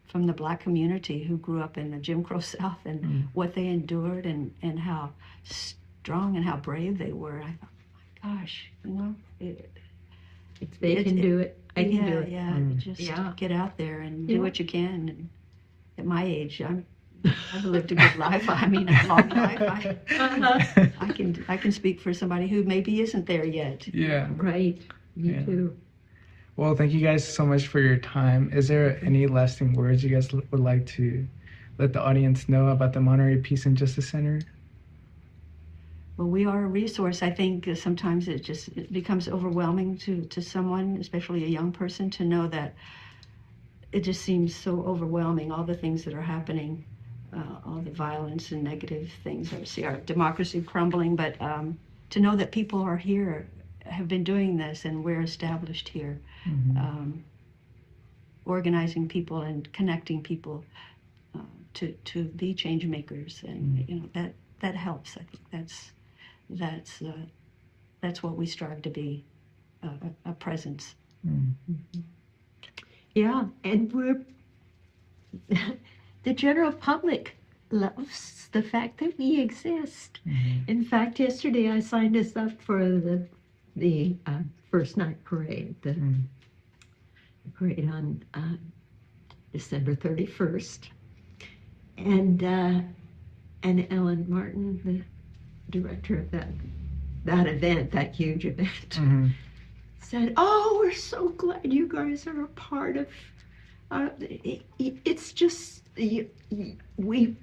from the Black community who grew up in the Jim Crow South, and what they endured and how strong and how brave they were. I thought, oh my gosh, if they can do it, I can do it. Yeah, just get out there and do what you can. And at my age, I've lived a good life. I mean, a long life. I can speak for somebody who maybe isn't there yet. Yeah. Right. Me too. Well, thank you guys so much for your time. Is there any lasting words you guys would like to let the audience know about the Monterey Peace and Justice Center? Well, we are a resource. I think sometimes it becomes overwhelming to someone, especially a young person, to know that it just seems so overwhelming, all the things that are happening. All the violence and negative things. I see our democracy crumbling, but to know that people are here, have been doing this, and we're established here, organizing people and connecting people to be change makers, and that helps. I think that's what we strive to be, a presence. Yeah, and we're the general public loves the fact that we exist. In fact, yesterday I signed us up for the first night parade, the parade on December 31st, and Ellen Martin, the director of that event, that huge event, said, "Oh, we're so glad you guys are a part of." It's just we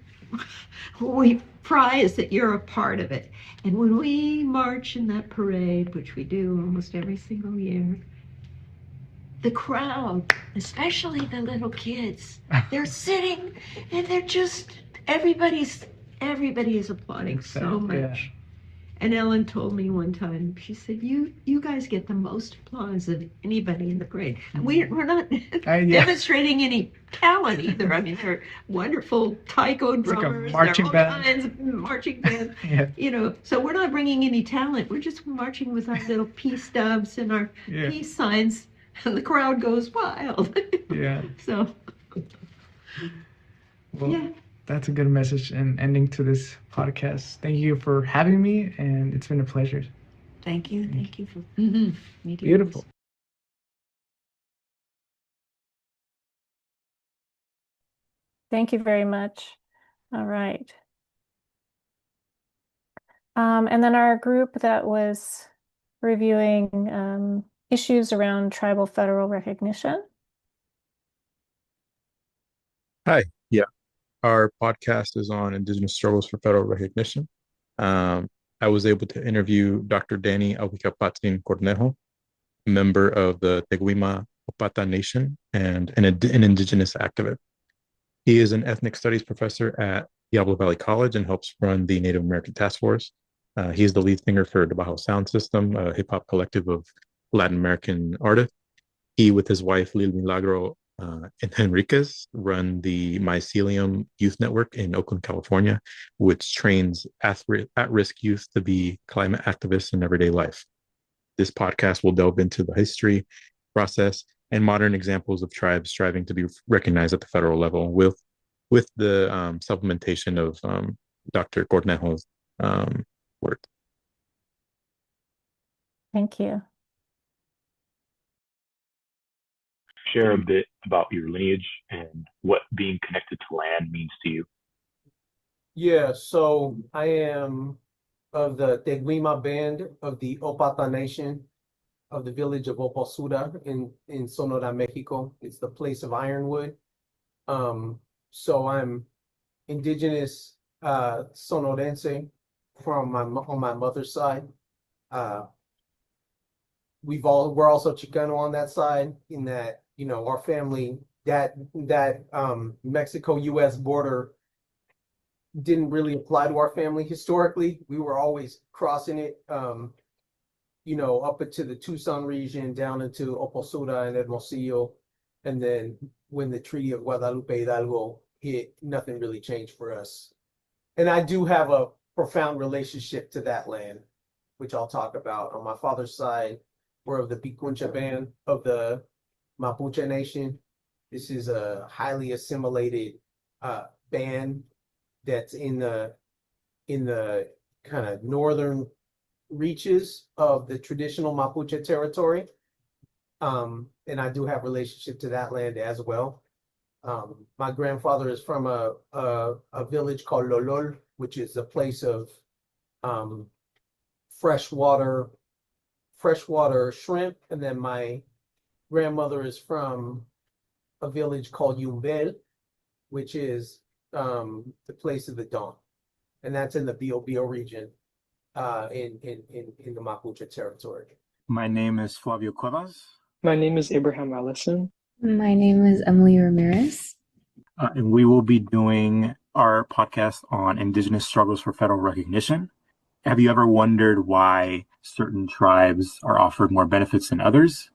prize that you're a part of it. And when we march in that parade, which we do almost every single year, the crowd, especially the little kids, they're sitting and they're just everybody is applauding so much. Yeah. And Ellen told me one time, she said, you guys get the most applause of anybody in the parade. And we're not demonstrating any talent either. I mean, they're wonderful taiko drummers. Like a marching there are all band. kinds of marching band. So we're not bringing any talent. We're just marching with our little peace doves and our peace signs, and the crowd goes wild. So, well, that's a good message and ending to this podcast. Thank you for having me, and it's been a pleasure. Thank you for meeting Beautiful. us. Thank you very much. All right. And then our group that was reviewing issues around tribal federal recognition. Hi. Yeah. Our podcast is on Indigenous struggles for federal recognition. I was able to interview Dr. Danny Ahuicapatzin Cornejo, a member of the Teguima Opata Nation and an Indigenous activist. He is an ethnic studies professor at Diablo Valley College and helps run the Native American Task Force. He's the lead singer for the Bajo Sound System, a hip hop collective of Latin American artists. He, with his wife, Lil Milagro and Henriquez, run the Mycelium Youth Network in Oakland, California, which trains at-risk youth to be climate activists in everyday life. This podcast will delve into the history, process, and modern examples of tribes striving to be recognized at the federal level with the supplementation of Dr. Cornejo's work. Thank you. Share a bit about your lineage and what being connected to land means to you. Yeah, so I am of the Teguima band of the Opata Nation of the village of Opasuda in Sonora, Mexico. It's the place of ironwood. So I'm indigenous Sonorense on my mother's side. We're also Chicano on that side, in that, you know, our family, that Mexico-US border didn't really apply to our family historically. We were always crossing it, you know, up into the Tucson region, down into Oposuda and Hermosillo. And then when the Treaty of Guadalupe Hidalgo hit, nothing really changed for us. And I do have a profound relationship to that land, which I'll talk about. On my father's side, we're of the Picuncha band of the Mapuche Nation. This is a highly assimilated band that's in the kind of northern reaches of the traditional Mapuche territory. And I do have relationship to that land as well. My grandfather is from a village called Lolol, which is a place of freshwater shrimp. And then my grandmother is from a village called Yumbel, which is the place of the dawn. And that's in the Biobío region, in the Mapuche territory. My name is Flavio Cuevas. My name is Abraham Allison. My name is Emily Ramirez. And we will be doing our podcast on Indigenous struggles for federal recognition. Have you ever wondered why certain tribes are offered more benefits than others?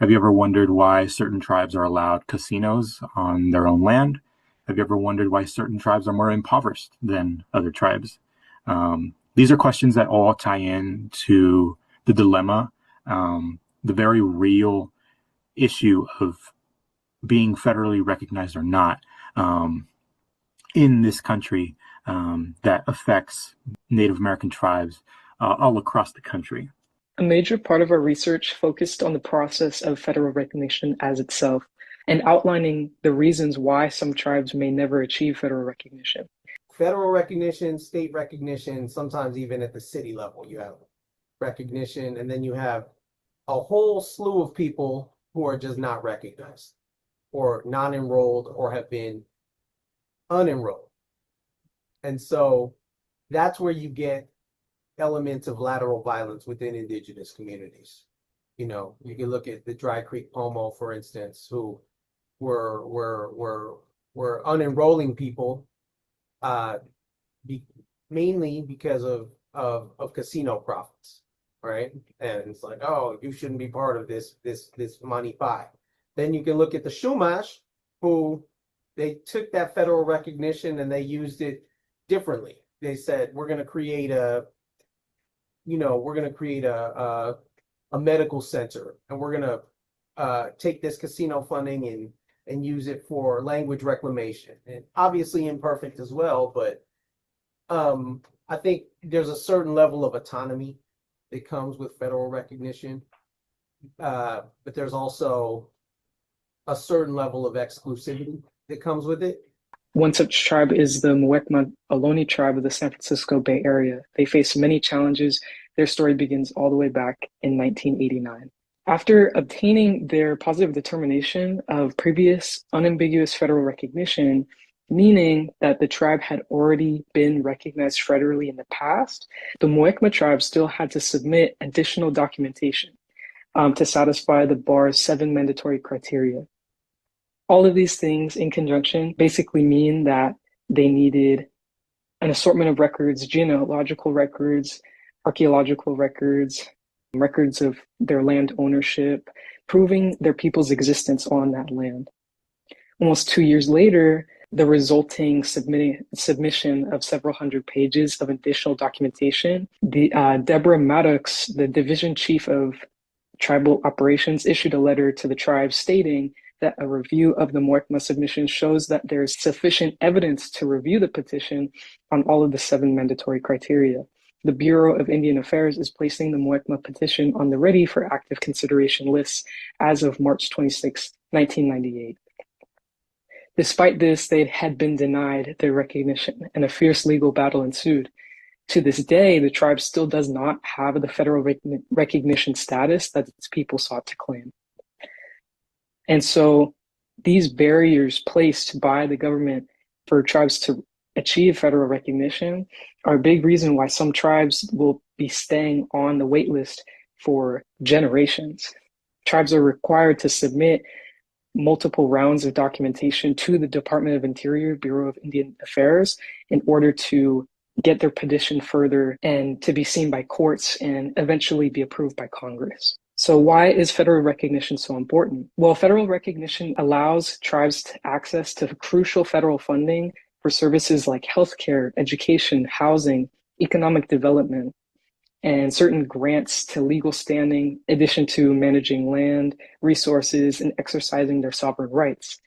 Have you ever wondered why certain tribes are allowed casinos on their own land? Have you ever wondered why certain tribes are more impoverished than other tribes? These are questions that all tie in to the dilemma, the very real issue of being federally recognized or not in this country that affects Native American tribes all across the country. A major part of our research focused on the process of federal recognition as itself and outlining the reasons why some tribes may never achieve federal recognition. Federal recognition, state recognition, sometimes even at the city level, you have recognition, and then you have a whole slew of people who are just not recognized or non-enrolled or have been unenrolled. And so that's where you get elements of lateral violence within indigenous communities. You know, you can look at the Dry Creek Pomo, for instance, who were unenrolling people mainly because of casino profits, right? And it's like, oh, you shouldn't be part of this money pie. Then you can look at the Shumash, who they took that federal recognition and they used it differently. They said, we're going to create a medical center, and we're going to take this casino funding and use it for language reclamation. And obviously imperfect as well, but I think there's a certain level of autonomy that comes with federal recognition. But there's also a certain level of exclusivity that comes with it. One such tribe is the Muwekma Ohlone tribe of the San Francisco Bay Area. They face many challenges. Their story begins all the way back in 1989. After obtaining their positive determination of previous unambiguous federal recognition, meaning that the tribe had already been recognized federally in the past, the Muwekma tribe still had to submit additional documentation to satisfy the bar's 7 mandatory criteria. All of these things in conjunction basically mean that they needed an assortment of records, genealogical records, archaeological records, records of their land ownership, proving their people's existence on that land. Almost 2 years later, the resulting submission of several hundred pages of additional documentation, Deborah Maddox, the division chief of tribal operations, issued a letter to the tribes stating that a review of the Muwekma submission shows that there is sufficient evidence to review the petition on all of the 7 mandatory criteria. The Bureau of Indian Affairs is placing the Muwekma petition on the ready for active consideration lists as of March 26, 1998. Despite this, they had been denied their recognition, and a fierce legal battle ensued. To this day, the tribe still does not have the federal recognition status that its people sought to claim. And so these barriers placed by the government for tribes to achieve federal recognition are a big reason why some tribes will be staying on the wait list for generations. Tribes are required to submit multiple rounds of documentation to the Department of Interior, Bureau of Indian Affairs, in order to get their petition further and to be seen by courts and eventually be approved by Congress. So why is federal recognition so important? Well, federal recognition allows tribes access to crucial federal funding for services like healthcare, education, housing, economic development, and certain grants to legal standing, in addition to managing land, resources, and exercising their sovereign rights.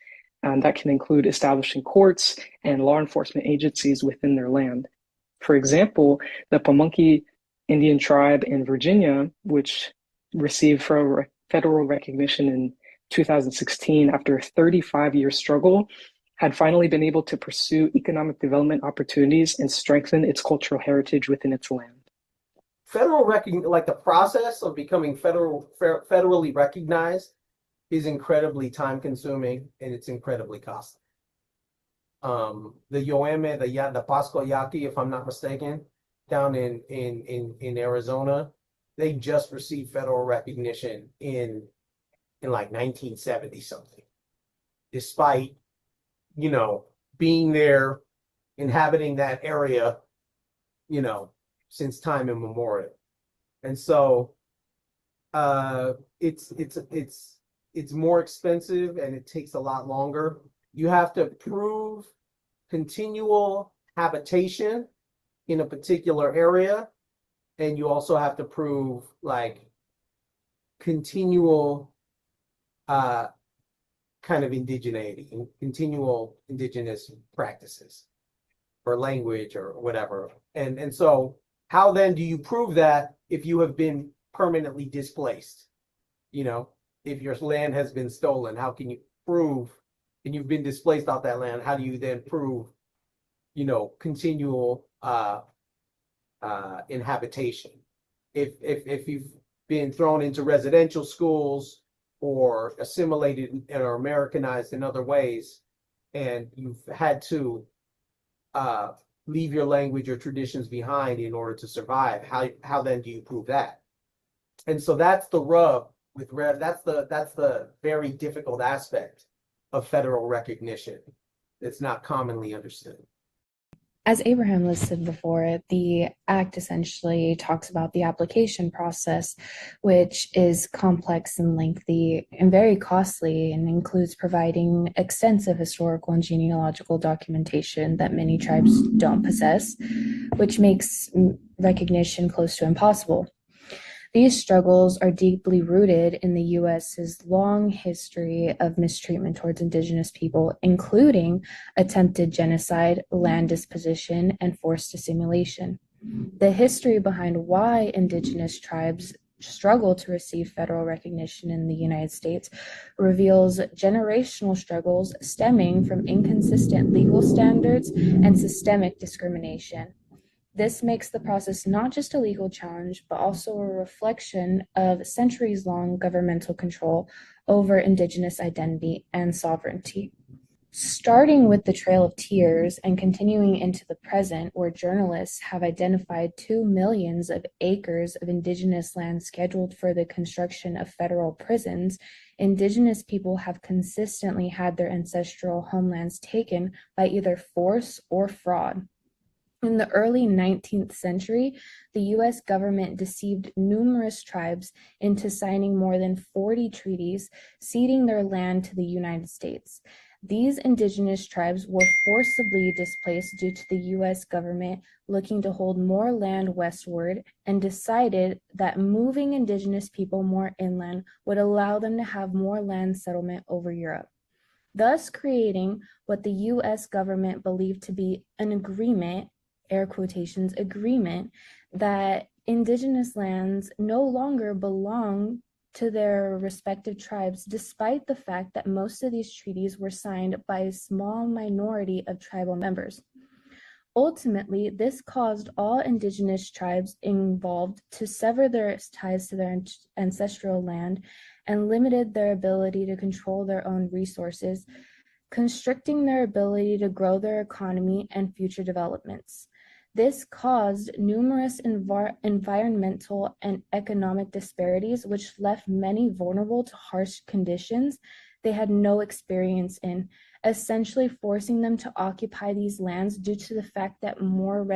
That can include establishing courts and law enforcement agencies within their land. For example, the Pamunkey Indian tribe in Virginia, which received federal recognition in 2016 after a 35-year struggle, had finally been able to pursue economic development opportunities and strengthen its cultural heritage within its land. Like the process of becoming federally recognized is incredibly time consuming and it's incredibly costly. The Yoeme, the Pasco Yaqui, if I'm not mistaken, down in Arizona, they just received federal recognition in like 1970 something, despite, being there, inhabiting that area, since time immemorial. And so it's more expensive and it takes a lot longer. You have to prove continual habitation in a particular area, and you also have to prove like continual kind of indigeneity and continual indigenous practices or language or whatever. And so how then do you prove that if you have been permanently displaced? If your land has been stolen, how can you prove, and you've been displaced off that land, how do you then prove, continual inhabitation? If you've been thrown into residential schools or assimilated or Americanized in other ways, and you've had to leave your language or traditions behind in order to survive, how then do you prove that? And so that's the rub with that's the very difficult aspect of federal recognition that's not commonly understood. As Abraham listed before, the Act essentially talks about the application process, which is complex and lengthy and very costly, and includes providing extensive historical and genealogical documentation that many tribes don't possess, which makes recognition close to impossible. These struggles are deeply rooted in the U.S.'s long history of mistreatment towards Indigenous people, including attempted genocide, land disposition, and forced assimilation. The history behind why Indigenous tribes struggle to receive federal recognition in the United States reveals generational struggles stemming from inconsistent legal standards and systemic discrimination. This makes the process not just a legal challenge, but also a reflection of centuries-long governmental control over Indigenous identity and sovereignty. Starting with the Trail of Tears and continuing into the present, where journalists have identified 2 million acres of Indigenous land scheduled for the construction of federal prisons, Indigenous people have consistently had their ancestral homelands taken by either force or fraud. In the early 19th century, the US government deceived numerous tribes into signing more than 40 treaties, ceding their land to the United States. These indigenous tribes were forcibly displaced due to the US government looking to hold more land westward and decided that moving indigenous people more inland would allow them to have more land settlement over Europe, thus creating what the US government believed to be an agreement, air quotations, agreement, that indigenous lands no longer belong to their respective tribes, despite the fact that most of these treaties were signed by a small minority of tribal members. Ultimately, this caused all indigenous tribes involved to sever their ties to their ancestral land and limited their ability to control their own resources, constricting their ability to grow their economy and future developments. This caused numerous environmental and economic disparities, which left many vulnerable to harsh conditions they had no experience in, essentially forcing them to occupy these lands due to the fact that most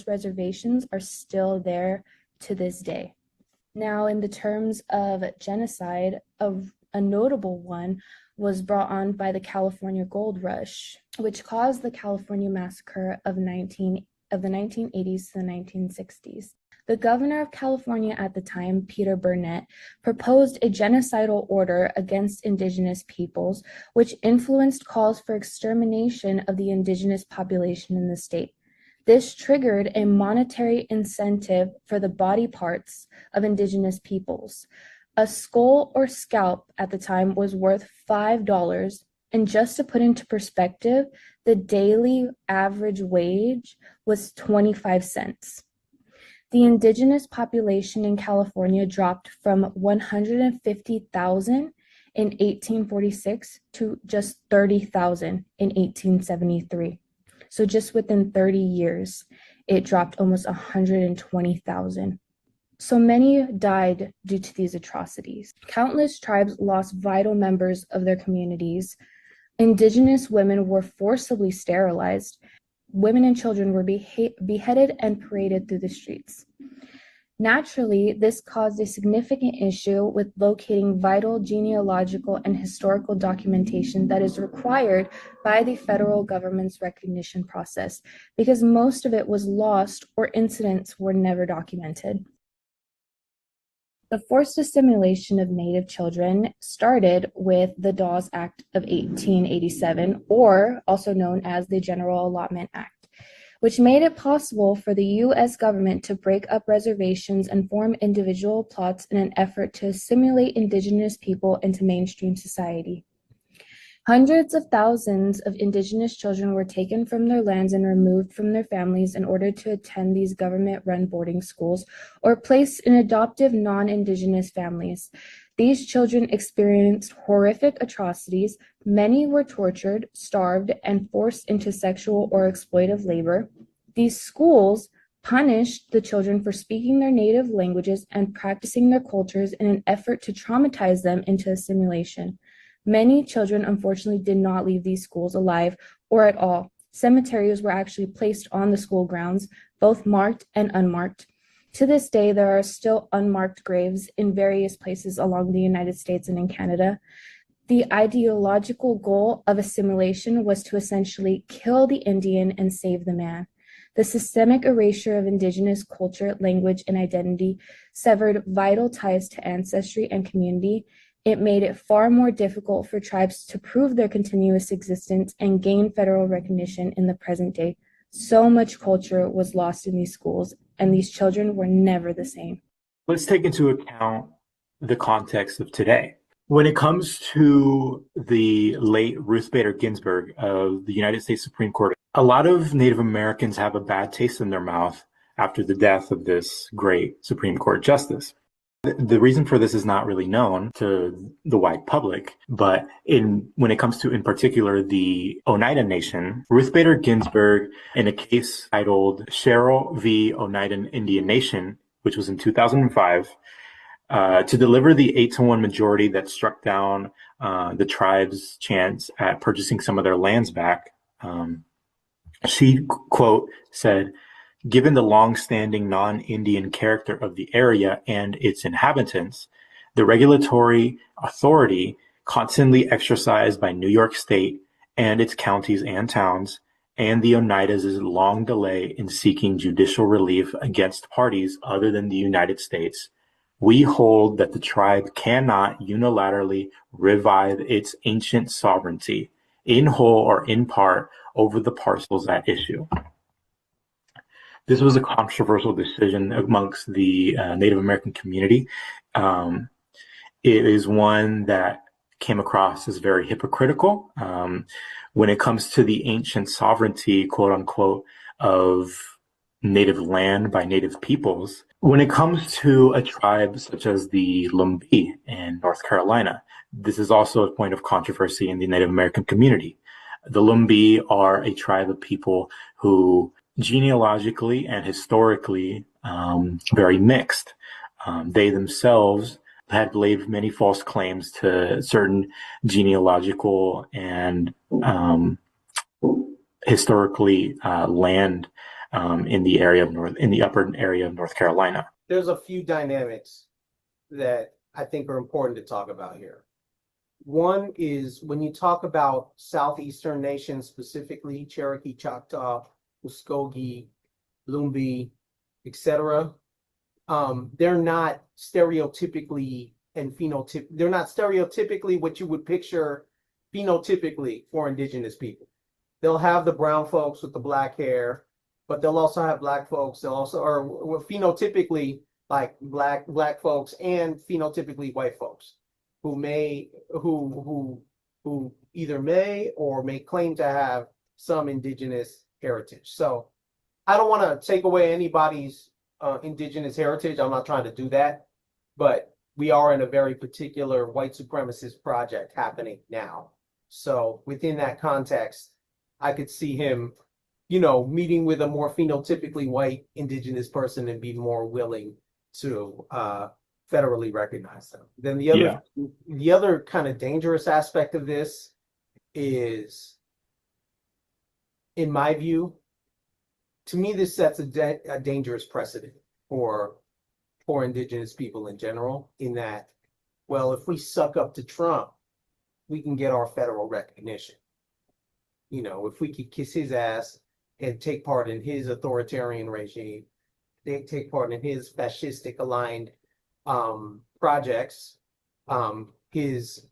reservations are still there to this day. Now, in the terms of genocide, a notable one was brought on by the California Gold Rush, which caused the California Massacre of the 1980s to the 1960s. The governor of California at the time, Peter Burnett, proposed a genocidal order against indigenous peoples, which influenced calls for extermination of the indigenous population in the state. This triggered a monetary incentive for the body parts of indigenous peoples. A skull or scalp at the time was worth $5, and just to put into perspective, the daily average wage was 25 cents. The indigenous population in California dropped from 150,000 in 1846 to just 30,000 in 1873. So just within 30 years, it dropped almost 120,000. So many died due to these atrocities. Countless tribes lost vital members of their communities. Indigenous women were forcibly sterilized. Women and children were beheaded and paraded through the streets. Naturally, this caused a significant issue with locating vital genealogical and historical documentation that is required by the federal government's recognition process, because most of it was lost or incidents were never documented. The forced assimilation of Native children started with the Dawes Act of 1887, or also known as the General Allotment Act, which made it possible for the U.S. government to break up reservations and form individual plots in an effort to assimilate indigenous people into mainstream society. Hundreds of thousands of indigenous children were taken from their lands and removed from their families in order to attend these government-run boarding schools or placed in adoptive non-indigenous families. These children experienced horrific atrocities. Many were tortured, starved, and forced into sexual or exploitive labor. These schools punished the children for speaking their native languages and practicing their cultures in an effort to traumatize them into assimilation. Many children, unfortunately, did not leave these schools alive or at all. Cemeteries were actually placed on the school grounds, both marked and unmarked. To this day, there are still unmarked graves in various places along the United States and in Canada. The ideological goal of assimilation was to essentially kill the Indian and save the man. The systemic erasure of indigenous culture, language, and identity severed vital ties to ancestry and community. It made it far more difficult for tribes to prove their continuous existence and gain federal recognition in the present day. So much culture was lost in these schools, and these children were never the same. Let's take into account the context of today. When it comes to the late Ruth Bader Ginsburg of the United States Supreme Court, a lot of Native Americans have a bad taste in their mouth after the death of this great Supreme Court justice. The reason for this is not really known to the wide public, but when it comes to, in particular, the Oneida Nation, Ruth Bader Ginsburg, in a case titled Sherrill v. Oneida Indian Nation, which was in 2005, to deliver the 8-1 majority that struck down the tribe's chance at purchasing some of their lands back, She, quote, said, "Given the long-standing non-Indian character of the area and its inhabitants, the regulatory authority constantly exercised by New York State and its counties and towns, and the Oneidas' long delay in seeking judicial relief against parties other than the United States, we hold that the tribe cannot unilaterally revive its ancient sovereignty, in whole or in part, over the parcels at issue." This was a controversial decision amongst the Native American community. It is one that came across as very hypocritical when it comes to the ancient sovereignty, quote unquote, of Native land by Native peoples. When it comes to a tribe such as the Lumbee in North Carolina, this is also a point of controversy in the Native American community. The Lumbee are a tribe of people who genealogically and historically very mixed. They themselves had laid many false claims to certain genealogical and historically land in the upper area of North Carolina. There's a few dynamics that I think are important to talk about here. One is when you talk about southeastern nations, specifically Cherokee, Choctaw, Muskogee, Lumbee, etc. They're not stereotypically they're not stereotypically what you would picture phenotypically for indigenous people. They'll have the brown folks with the black hair, but they'll also have black folks. They'll also, or phenotypically like black folks and phenotypically white folks who either may or may claim to have some indigenous heritage. So I don't want to take away anybody's indigenous heritage. I'm not trying to do that, but we are in a very particular white supremacist project happening now. So within that context, I could see him, meeting with a more phenotypically white indigenous person and be more willing to federally recognize them. Then the other kind of dangerous aspect of this is, in my view, to me, this sets a dangerous precedent for indigenous people in general, in that, well, if we suck up to Trump, we can get our federal recognition. If we could kiss his ass and take part in his authoritarian regime, they take part in his fascistic aligned projects, his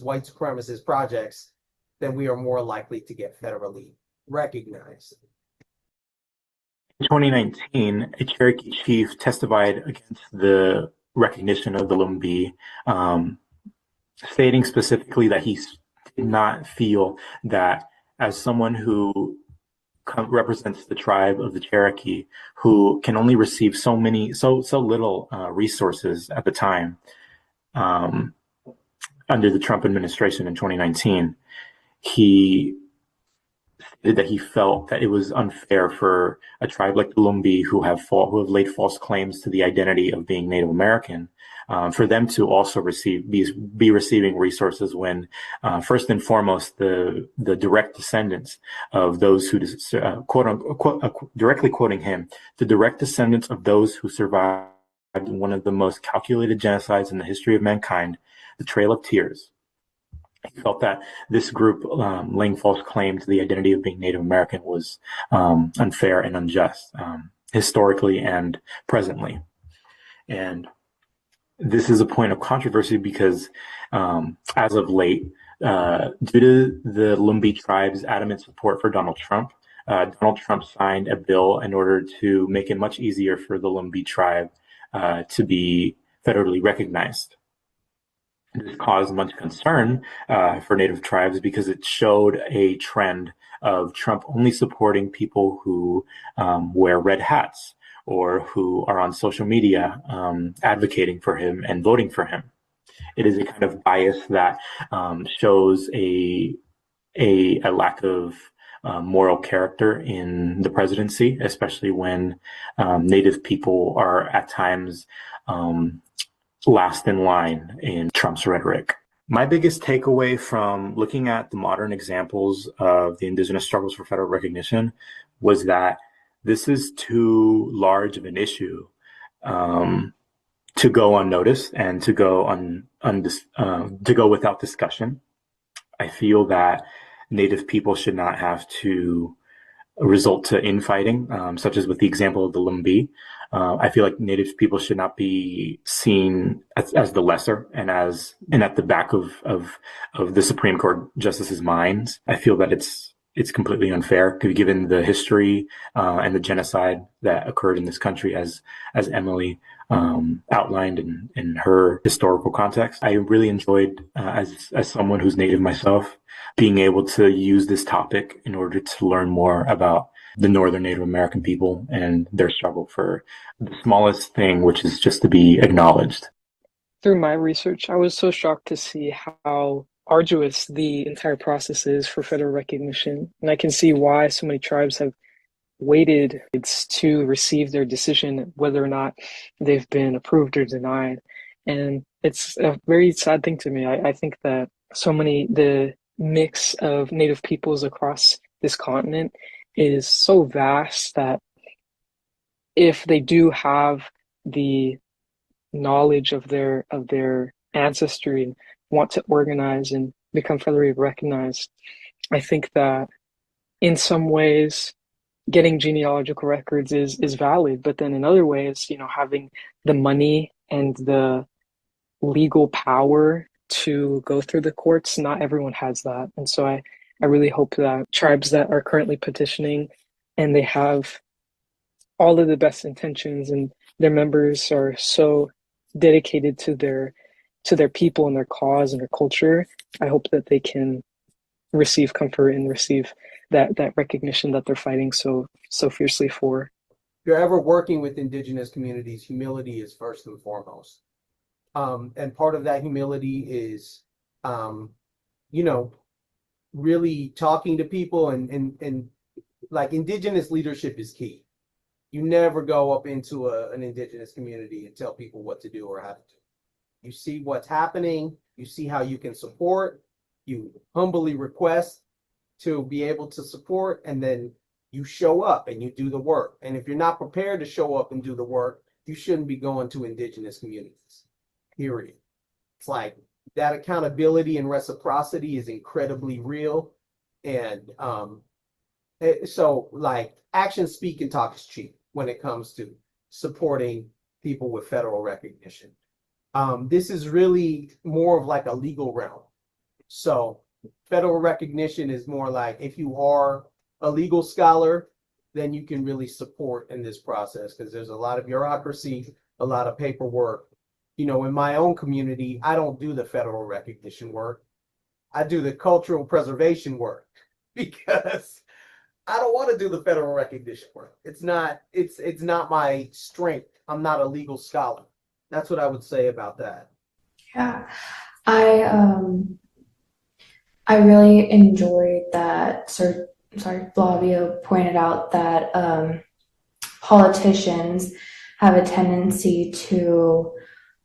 white supremacist projects, then we are more likely to get federally recognized. In 2019, a Cherokee chief testified against the recognition of the Lumbee, stating specifically that he did not feel that, as someone who represents the tribe of the Cherokee, who can only receive so little resources at the time under the Trump administration in 2019, he stated that he felt that it was unfair for a tribe like the Lumbee, who have laid false claims to the identity of being Native American, for them to also be receiving resources when, first and foremost, the direct descendants of those who, quote unquote, directly quoting him, the direct descendants of those who survived one of the most calculated genocides in the history of mankind, the Trail of Tears. He felt that this group laying false claim to the identity of being Native American was unfair and unjust, historically and presently. And this is a point of controversy because, as of late, due to the Lumbee tribe's adamant support for Donald Trump signed a bill in order to make it much easier for the Lumbee tribe to be federally recognized. This caused much concern for Native tribes because it showed a trend of Trump only supporting people who wear red hats or who are on social media advocating for him and voting for him. It is a kind of bias that shows a lack of moral character in the presidency, especially when Native people are at times last in line in Trump's rhetoric. My biggest takeaway from looking at the modern examples of the indigenous struggles for federal recognition was that this is too large of an issue to go unnoticed and to go to go without discussion. I feel that Native people should not have to result to infighting, such as with the example of the Lumbee. I feel like Native people should not be seen as the lesser and at the back of the Supreme Court justices' minds. I feel that it's completely unfair, given the history and the genocide that occurred in this country, as Emily outlined in her historical context. I really enjoyed, as someone who's Native myself, being able to use this topic in order to learn more about the Northern Native American people and their struggle for the smallest thing, which is just to be acknowledged. Through my research, I was so shocked to see how arduous the entire process is for federal recognition. And I can see why so many tribes have waited to receive their decision, whether or not they've been approved or denied. And it's a very sad thing to me. I think that the mix of Native peoples across this continent is so vast that if they do have the knowledge of their ancestry and want to organize and become federally recognized, I think that in some ways getting genealogical records is valid, but then in other ways, having the money and the legal power to go through the courts, not everyone has that. And so I really hope that tribes that are currently petitioning and they have all of the best intentions and their members are so dedicated to their people and their cause and their culture, I hope that they can receive comfort and receive that recognition that they're fighting so fiercely for. If you're ever working with indigenous communities, humility is first and foremost. And part of that humility is, really talking to people and like indigenous leadership is key. You never go up into an indigenous community and tell people what to do or how to do. You see what's happening, you see how you can support, you humbly request to be able to support, and then you show up and you do the work. And if you're not prepared to show up and do the work, you shouldn't be going to indigenous communities, period. It's like that accountability and reciprocity is incredibly real. And so like actions speak and talk is cheap when it comes to supporting people with federal recognition. This is really more of like a legal realm. So federal recognition is more like if you are a legal scholar, then you can really support in this process because there's a lot of bureaucracy, a lot of paperwork. In my own community, I don't do the federal recognition work. I do the cultural preservation work because I don't want to do the federal recognition work. It's not my strength. I'm not a legal scholar. That's what I would say about that. Yeah, I really enjoyed that. Flavio pointed out that politicians have a tendency to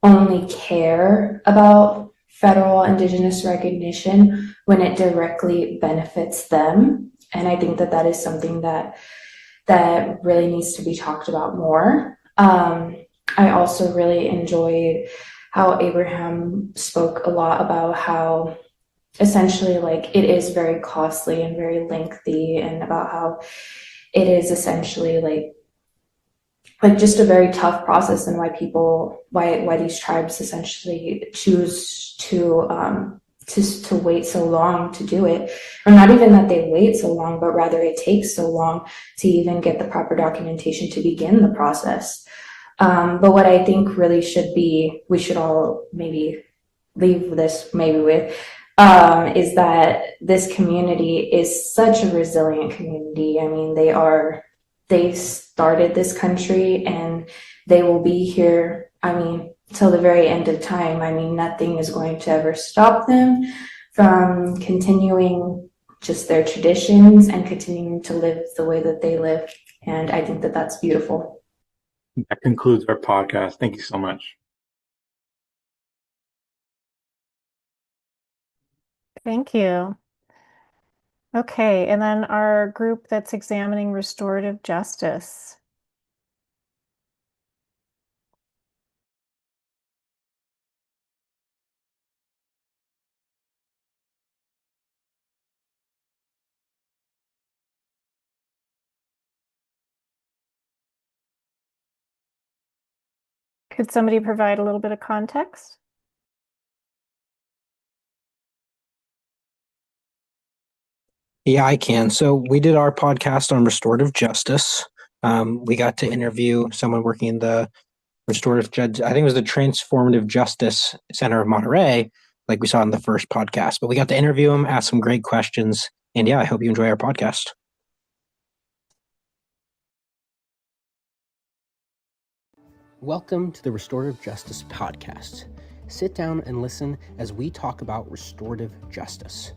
only care about federal indigenous recognition when it directly benefits them. And I think that is something that really needs to be talked about more. I also really enjoyed how Abraham spoke a lot about how essentially like it is very costly and very lengthy, and about how it is essentially like just a very tough process, and why these tribes essentially choose to wait so long to do it, or not even that they wait so long, but rather it takes so long to even get the proper documentation to begin the process. But what I think really we should all maybe leave this with, is that this community is such a resilient community. I mean, they started this country and they will be here, till the very end of time. Nothing is going to ever stop them from continuing just their traditions and continuing to live the way that they live. And I think that that's beautiful. That concludes our podcast. Thank you so much. Thank you. Okay, and then our group that's examining restorative justice. Could somebody provide a little bit of context? Yeah, I can. So we did our podcast on restorative justice. We got to interview someone working in the restorative judge. I think it was the Transformative Justice Center of Monterey, like we saw in the first podcast. But we got to interview him, ask some great questions, and yeah, I hope you enjoy our podcast. Welcome to the Restorative Justice Podcast. Sit down and listen as we talk about restorative justice.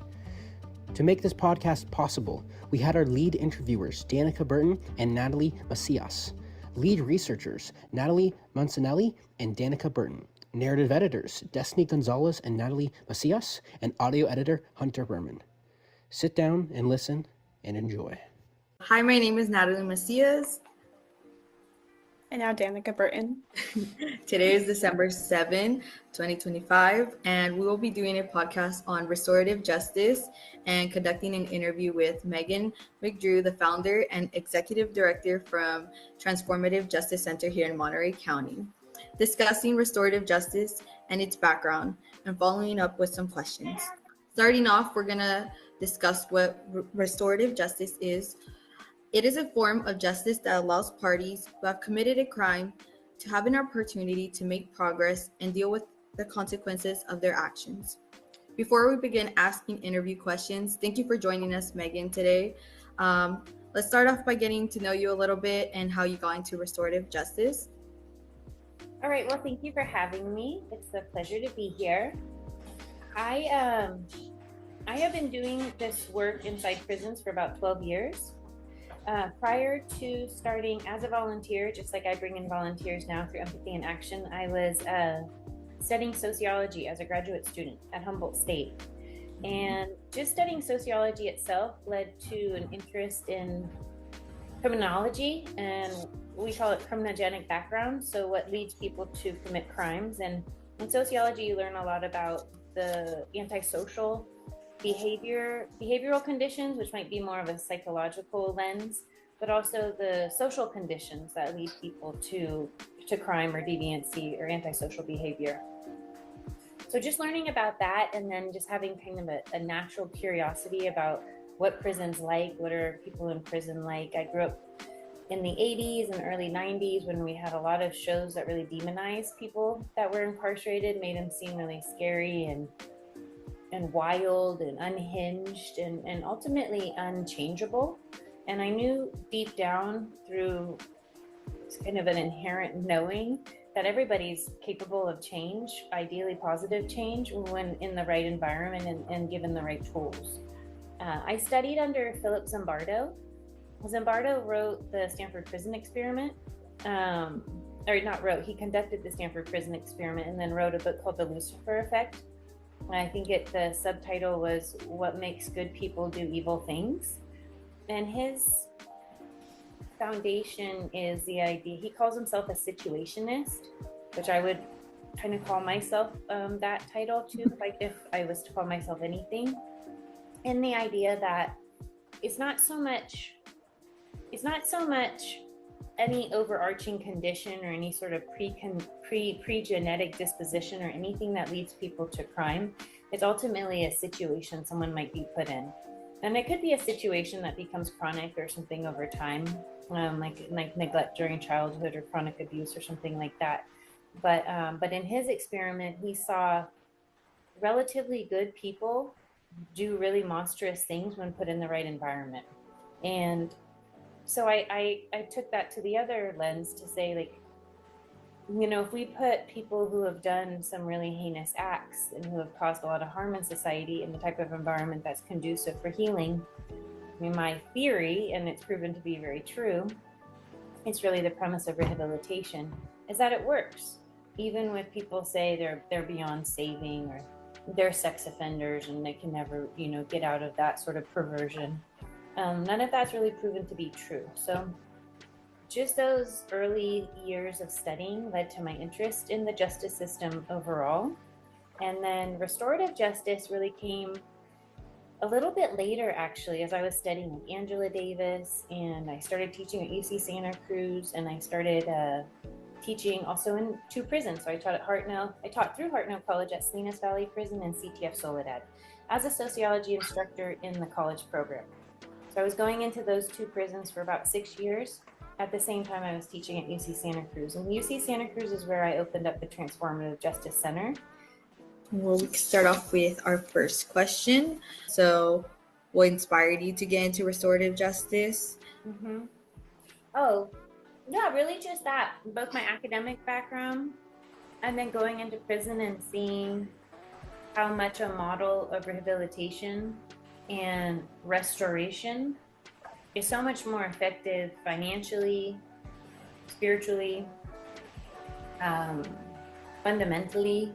To make this podcast possible, we had our lead interviewers, Danica Burton and Natalie Macias, lead researchers, Natalie Mancinelli and Danica Burton, narrative editors, Destiny Gonzalez and Natalie Macias, and audio editor, Hunter Berman. Sit down and listen and enjoy. Hi, my name is Natalie Macias. And now Danica Burton. Today is December 7, 2025, and we will be doing a podcast on restorative justice and conducting an interview with Megan McDrew, the founder and executive director from Transformative Justice Center here in Monterey County, discussing restorative justice and its background and following up with some questions. Starting off, we're going to discuss what restorative justice is. It is a form of justice that allows parties who have committed a crime to have an opportunity to make progress and deal with the consequences of their actions. Before we begin asking interview questions, thank you for joining us, Megan, today. Let's start off by getting to know you a little bit and how you got into restorative justice. All right, well, thank you for having me. It's a pleasure to be here. I have been doing this work inside prisons for about 12 years. Prior to starting as a volunteer, just like I bring in volunteers now through Empathy in Action, I was studying sociology as a graduate student at Humboldt State. And just studying sociology itself led to an interest in criminology, and we call it criminogenic background, so what leads people to commit crimes. And in sociology, you learn a lot about the antisocial behavioral conditions, which might be more of a psychological lens, but also the social conditions that lead people to crime or deviancy or antisocial behavior. So just learning about that, and then just having kind of a natural curiosity about what prison's like, what are people in prison like. I grew up in the 80s and early 90s when we had a lot of shows that really demonized people that were incarcerated, made them seem really scary and wild and unhinged and ultimately unchangeable. And I knew deep down through kind of an inherent knowing that everybody's capable of change, ideally positive change, when in the right environment and given the right tools. I studied under Philip Zimbardo. Zimbardo wrote the Stanford Prison Experiment, he conducted the Stanford Prison Experiment and then wrote a book called The Lucifer Effect. I think the subtitle was What Makes Good People Do Evil Things. And his foundation is the idea, he calls himself a situationist, which I would kind of call myself that title too, like if I was to call myself anything. And the idea that it's not so much any overarching condition or any sort of pre-genetic disposition or anything that leads people to crime. It's ultimately a situation someone might be put in. And it could be a situation that becomes chronic or something over time, like neglect during childhood or chronic abuse or something like that. But in his experiment, he saw relatively good people do really monstrous things when put in the right environment. And so I took that to the other lens to say, like, you know, if we put people who have done some really heinous acts and who have caused a lot of harm in society in the type of environment that's conducive for healing, I mean, my theory, and it's proven to be very true, it's really the premise of rehabilitation, is that it works. Even with people say they're beyond saving or they're sex offenders and they can never, get out of that sort of perversion. None of that's really proven to be true. So just those early years of studying led to my interest in the justice system overall. And then restorative justice really came a little bit later, actually, as I was studying with Angela Davis, and I started teaching at UC Santa Cruz, and I started teaching also in 2 prisons. So I taught at Hartnell. I taught through Hartnell College at Salinas Valley Prison and CTF Soledad as a sociology instructor in the college program. So I was going into those 2 prisons for about 6 years. At the same time, I was teaching at UC Santa Cruz. And UC Santa Cruz is where I opened up the Transformative Justice Center. Well, we can start off with our first question. So, what inspired you to get into restorative justice? Oh, yeah, really just that. Both my academic background and then going into prison and seeing how much a model of rehabilitation and restoration is so much more effective financially, spiritually, fundamentally.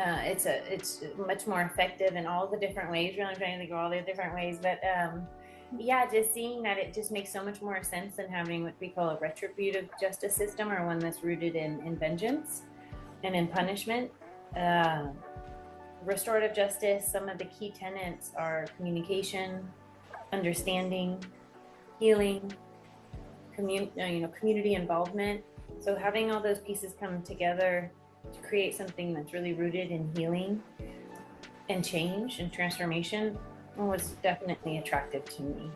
It's much more effective in all the different ways. Really, I'm trying to think of all the different ways, but yeah, just seeing that it just makes so much more sense than having what we call a retributive justice system, or one that's rooted in vengeance and in punishment. Restorative justice, some of the key tenets are communication, understanding, healing, community involvement. So having all those pieces come together to create something that's really rooted in healing and change and transformation was definitely attractive to me,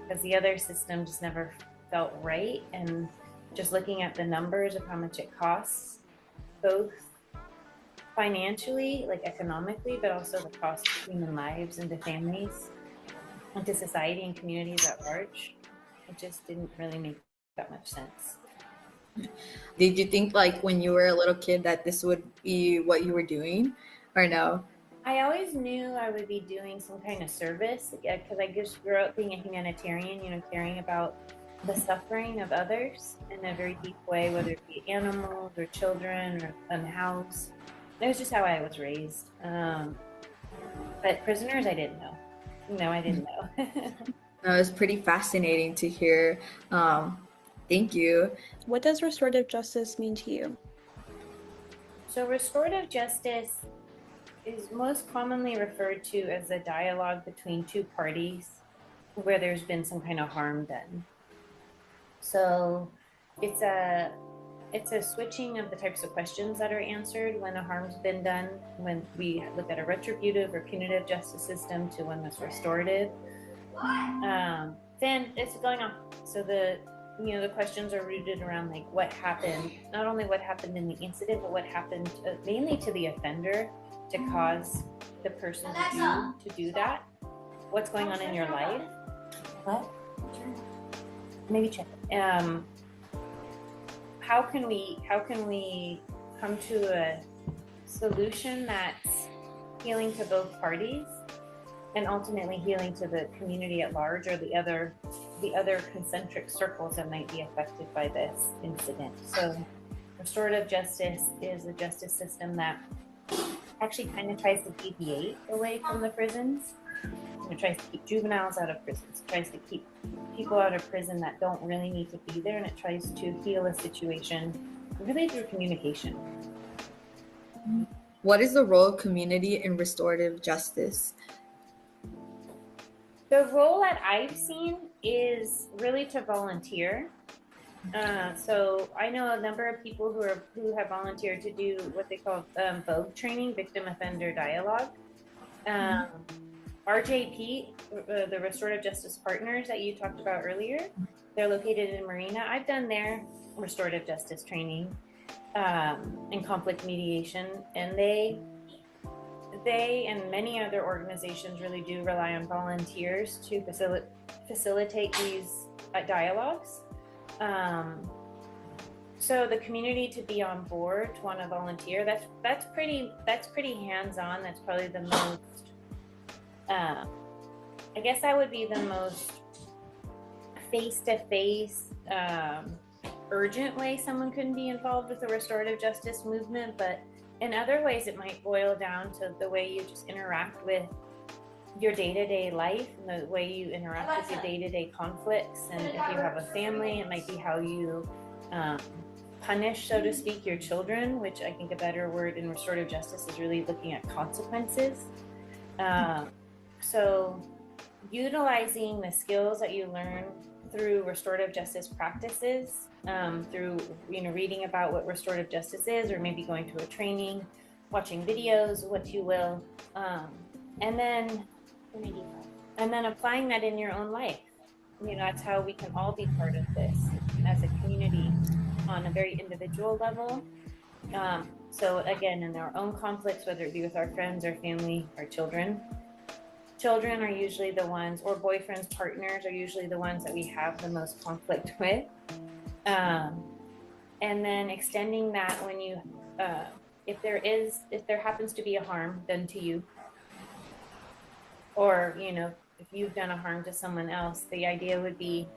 because the other system just never felt right. And just looking at the numbers of how much it costs, both financially, like economically, but also the cost to human lives and to families and to society and communities at large, it just didn't really make that much sense. Did you think, like, when you were a little kid that this would be what you were doing, or no? I always knew I would be doing some kind of service, because I just grew up being a humanitarian, caring about the suffering of others in a very deep way, whether it be animals or children or unhoused. That was just how I was raised. But prisoners, I didn't know. No, I didn't know. No, it was pretty fascinating to hear. Thank you. What does restorative justice mean to you? So restorative justice is most commonly referred to as a dialogue between 2 parties where there's been some kind of harm done. So it's a switching of the types of questions that are answered when a harm's been done, when we look at a retributive or punitive justice system, to one that's restorative. Then it's going on. So the questions are rooted around, like, what happened, not only what happened in the incident, but what happened mainly to the offender to cause the person to do that. What's going on in your life? What? Maybe check. How can we come to a solution that's healing to both parties and ultimately healing to the community at large, or the other concentric circles that might be affected by this incident? So restorative justice is a justice system that actually kind of tries to deviate away from the prisons. It tries to keep juveniles out of prisons, it tries to keep people out of prison that don't really need to be there, and it tries to heal a situation really through communication. What is the role of community in restorative justice? The role that I've seen is really to volunteer. So I know a number of people who have volunteered to do what they call VOG training, victim offender dialogue. RJP, the Restorative Justice Partners that you talked about earlier, they're located in Marina. I've done their restorative justice training in conflict mediation, and they and many other organizations really do rely on volunteers to facilitate these dialogues. So the community to be on board, to want to volunteer, that's pretty hands-on. That's probably the most, I guess that would be the most face-to-face, urgent way someone can be involved with the restorative justice movement. But in other ways, it might boil down to the way you just interact with your day-to-day life and the way you interact with your day-to-day conflicts. And if you have a family, it might be how you punish, so to speak, your children, which I think a better word in restorative justice is really looking at consequences. So utilizing the skills that you learn through restorative justice practices, through reading about what restorative justice is, or maybe going to a training, watching videos, what you will, and then applying that in your own life. That's how we can all be part of this as a community on a very individual level. So again, in our own conflicts, whether it be with our friends or family or children are usually the ones, or boyfriends, partners are usually the ones that we have the most conflict with. And then extending that when you, if there happens to be a harm done to you, or, if you've done a harm to someone else, the idea would be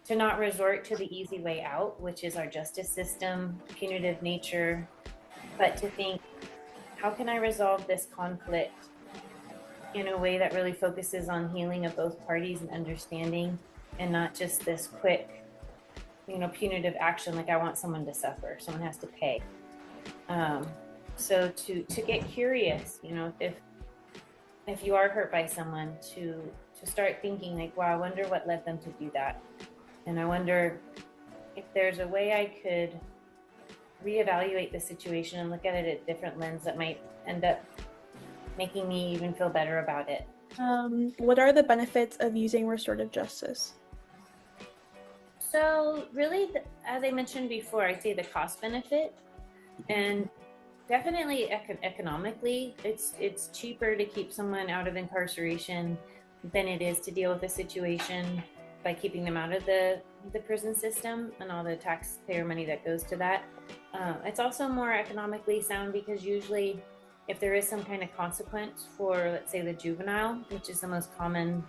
to not resort to the easy way out, which is our justice system, punitive nature, but to think, how can I resolve this conflict in a way that really focuses on healing of both parties and understanding, and not just this quick, punitive action, like I want someone to suffer, someone has to pay. So to get curious, if you are hurt by someone, to start thinking like, wow, I wonder what led them to do that. And I wonder if there's a way I could reevaluate the situation and look at it at a different lens that might end up making me even feel better about it. What are the benefits of using restorative justice? So really, as I mentioned before, I'd say the cost benefit, and definitely economically, it's cheaper to keep someone out of incarceration than it is to deal with a situation by keeping them out of the prison system and all the taxpayer money that goes to that. It's also more economically sound because usually if there is some kind of consequence for, let's say, the juvenile, which is the most common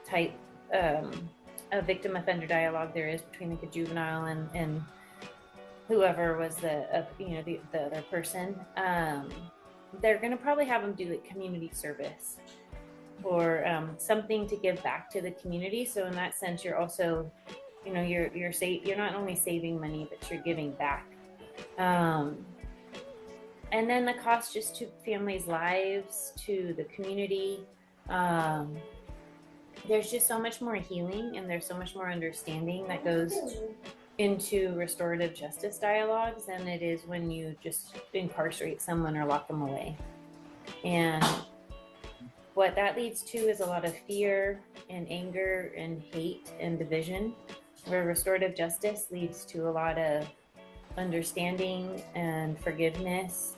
type of victim offender dialogue there is between like a juvenile and whoever was the other person, they're going to probably have them do like community service or something to give back to the community. So in that sense, you're also, you're not only saving money, but you're giving back. And then the cost just to families' lives, to the community. There's just so much more healing and there's so much more understanding that goes into restorative justice dialogues than it is when you just incarcerate someone or lock them away. And what that leads to is a lot of fear and anger and hate and division, where restorative justice leads to a lot of understanding and forgiveness,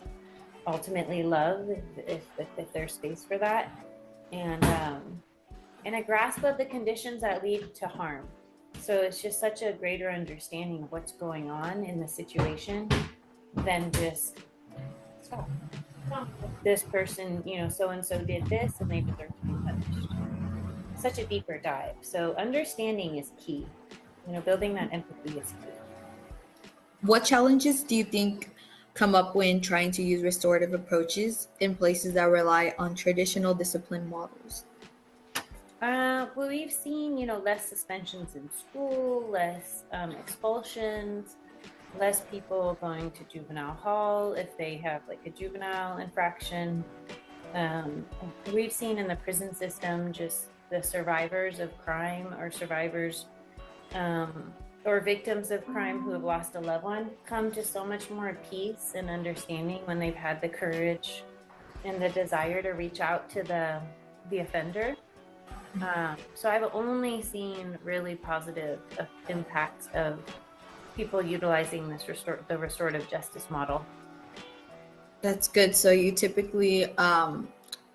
ultimately love, if there's space for that, and a grasp of the conditions that lead to harm. So it's just such a greater understanding of what's going on in the situation than just this person, so-and-so did this and they deserve to be punished. Such a deeper dive. So understanding is key. Building that empathy is key. What challenges do you think come up when trying to use restorative approaches in places that rely on traditional discipline models? Well, we've seen, less suspensions in school, less expulsions, less people going to juvenile hall if they have like a juvenile infraction. We've seen in the prison system just the survivors of crime or survivors or victims of crime who have lost a loved one come to so much more peace and understanding when they've had the courage and the desire to reach out to the offender. So I've only seen really positive impacts of people utilizing the restorative justice model. That's good. So you typically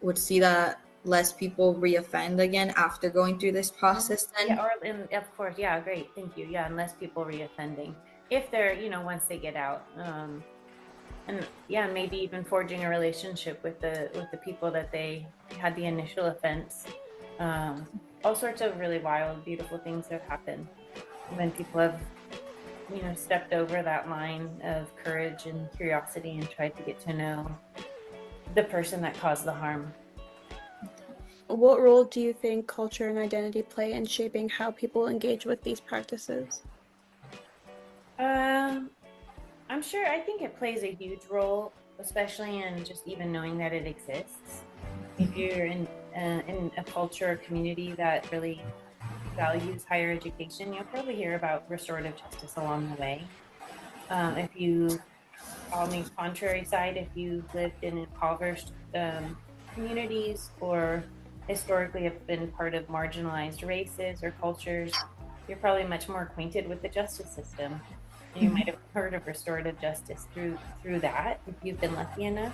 would see that less people reoffend again after going through this process then? Yeah, of course. Yeah, great. Thank you. Yeah, and less people reoffending if they're, once they get out. And yeah, maybe even forging a relationship with the people that they had the initial offense. All sorts of really wild, beautiful things have happened when people have stepped over that line of courage and curiosity and tried to get to know the person that caused the harm. What role do you think culture and identity play in shaping how people engage with these practices? I'm sure, I think it plays a huge role, especially in just even knowing that it exists. If you're in a culture or community that really values higher education, you'll probably hear about restorative justice along the way. If you, on the contrary side, if you've lived in impoverished communities or historically have been part of marginalized races or cultures, you're probably much more acquainted with the justice system. And you might have heard of restorative justice through that, if you've been lucky enough.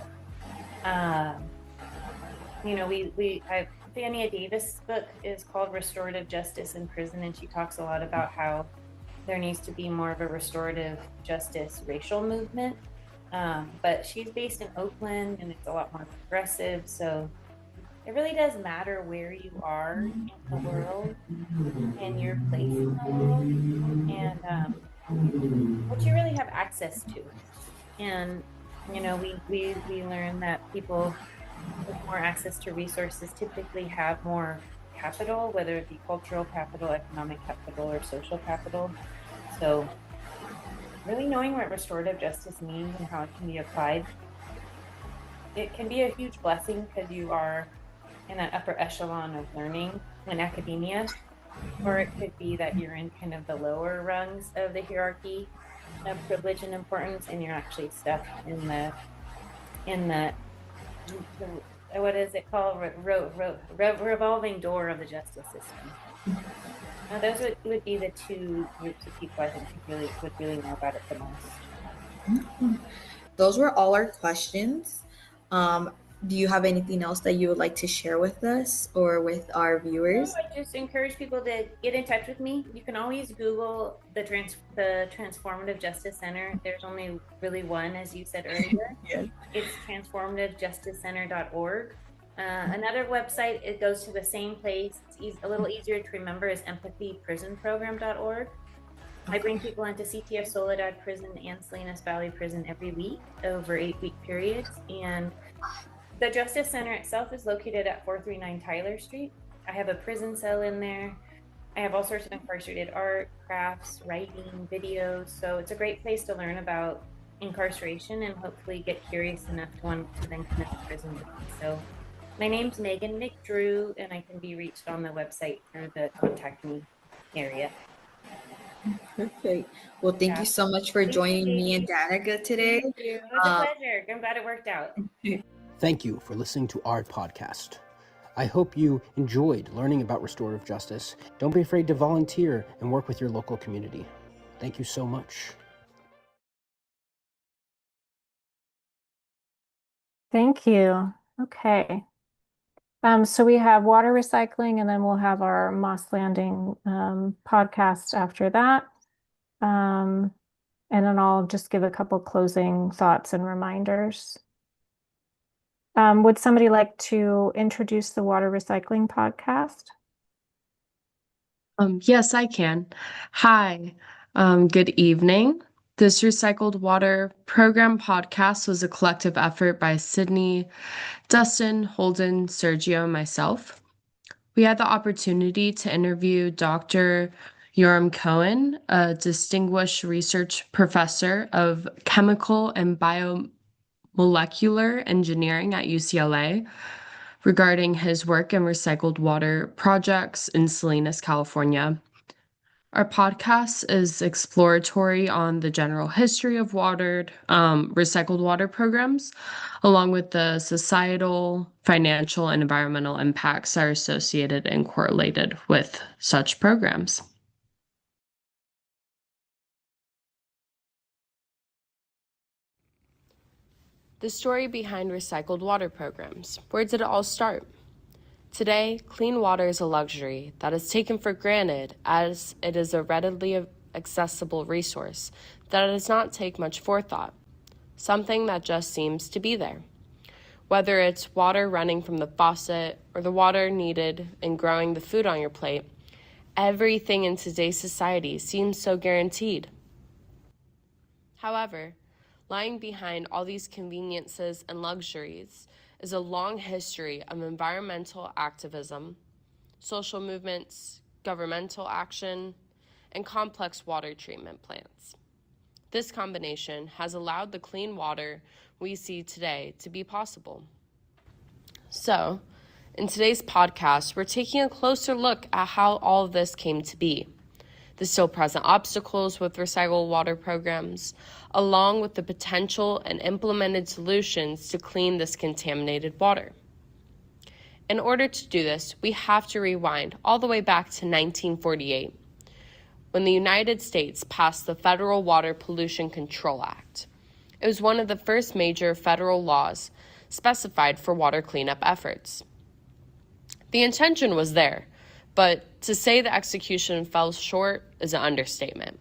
Fania Davis' book is called Restorative Justice in Prison, and she talks a lot about how there needs to be more of a restorative justice racial movement. But she's based in Oakland, and it's a lot more progressive, so it really does matter where you are in the world and your place in the world, and what you really have access to. And we learn that people with more access to resources typically have more capital, whether it be cultural capital, economic capital, or social capital. So really knowing what restorative justice means and how it can be applied, it can be a huge blessing because you are in that upper echelon of learning in academia, or it could be that you're in kind of the lower rungs of the hierarchy of privilege and importance, and you're actually stuck in the what is it called? Revolving door of the justice system. Those would be the two groups of people I think would really know about it the most. Those were all our questions. Do you have anything else that you would like to share with us or with our viewers? I just encourage people to get in touch with me. You can always Google the Transformative Justice Center. There's only really one, as you said earlier. Yes. It's transformativejusticecenter.org. Another website, it goes to the same place. It's a little easier to remember, is empathyprisonprogram.org. I bring people into CTF Soledad Prison and Salinas Valley Prison every week over 8-week periods. And the Justice Center itself is located at 439 Tyler Street. I have a prison cell in there. I have all sorts of incarcerated art, crafts, writing, videos. So it's a great place to learn about incarceration and hopefully get curious enough to want to then commit to prison with me. So my name's Megan McDrew, and I can be reached on the website through the contact me area. Perfect. Well, thank you so much for joining me and Danica today. Thank you. It was a pleasure. I'm glad it worked out. Thank you for listening to our podcast. I hope you enjoyed learning about restorative justice. Don't be afraid to volunteer and work with your local community. Thank you so much. Thank you. Okay. So we have water recycling, and then we'll have our Moss Landing podcast after that. And then I'll just give a couple closing thoughts and reminders. Would somebody like to introduce the water recycling podcast? Yes, I can. Hi, good evening. This Recycled Water Program podcast was a collective effort by Sydney, Dustin, Holden, Sergio, and myself. We had the opportunity to interview Dr. Yoram Cohen, a distinguished research professor of chemical and biomolecular engineering at UCLA, regarding his work in recycled water projects in Salinas, California. Our podcast is exploratory on the general history of recycled water programs, along with the societal, financial, and environmental impacts that are associated and correlated with such programs. The story behind recycled water programs. Where did it all start? Today, clean water is a luxury that is taken for granted as it is a readily accessible resource that does not take much forethought, something that just seems to be there. Whether it's water running from the faucet or the water needed in growing the food on your plate, everything in today's society seems so guaranteed. However, lying behind all these conveniences and luxuries is a long history of environmental activism, social movements, governmental action, and complex water treatment plants. This combination has allowed the clean water we see today to be possible. So, in today's podcast, we're taking a closer look at how all of this came to be, the still present obstacles with recycled water programs, along with the potential and implemented solutions to clean this contaminated water. In order to do this, we have to rewind all the way back to 1948, when the United States passed the Federal Water Pollution Control Act. It was one of the first major federal laws specified for water cleanup efforts. The intention was there, but to say the execution fell short is an understatement.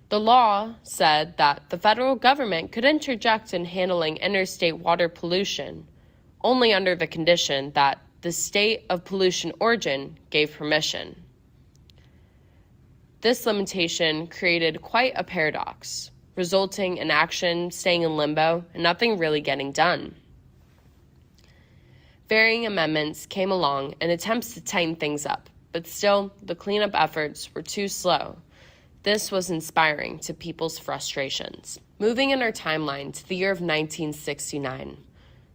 The law said that the federal government could interject in handling interstate water pollution only under the condition that the state of pollution origin gave permission. This limitation created quite a paradox, resulting in action staying in limbo and nothing really getting done. Varying amendments came along in attempts to tighten things up, but still, the cleanup efforts were too slow. This was inspiring to people's frustrations. Moving in our timeline to the year of 1969,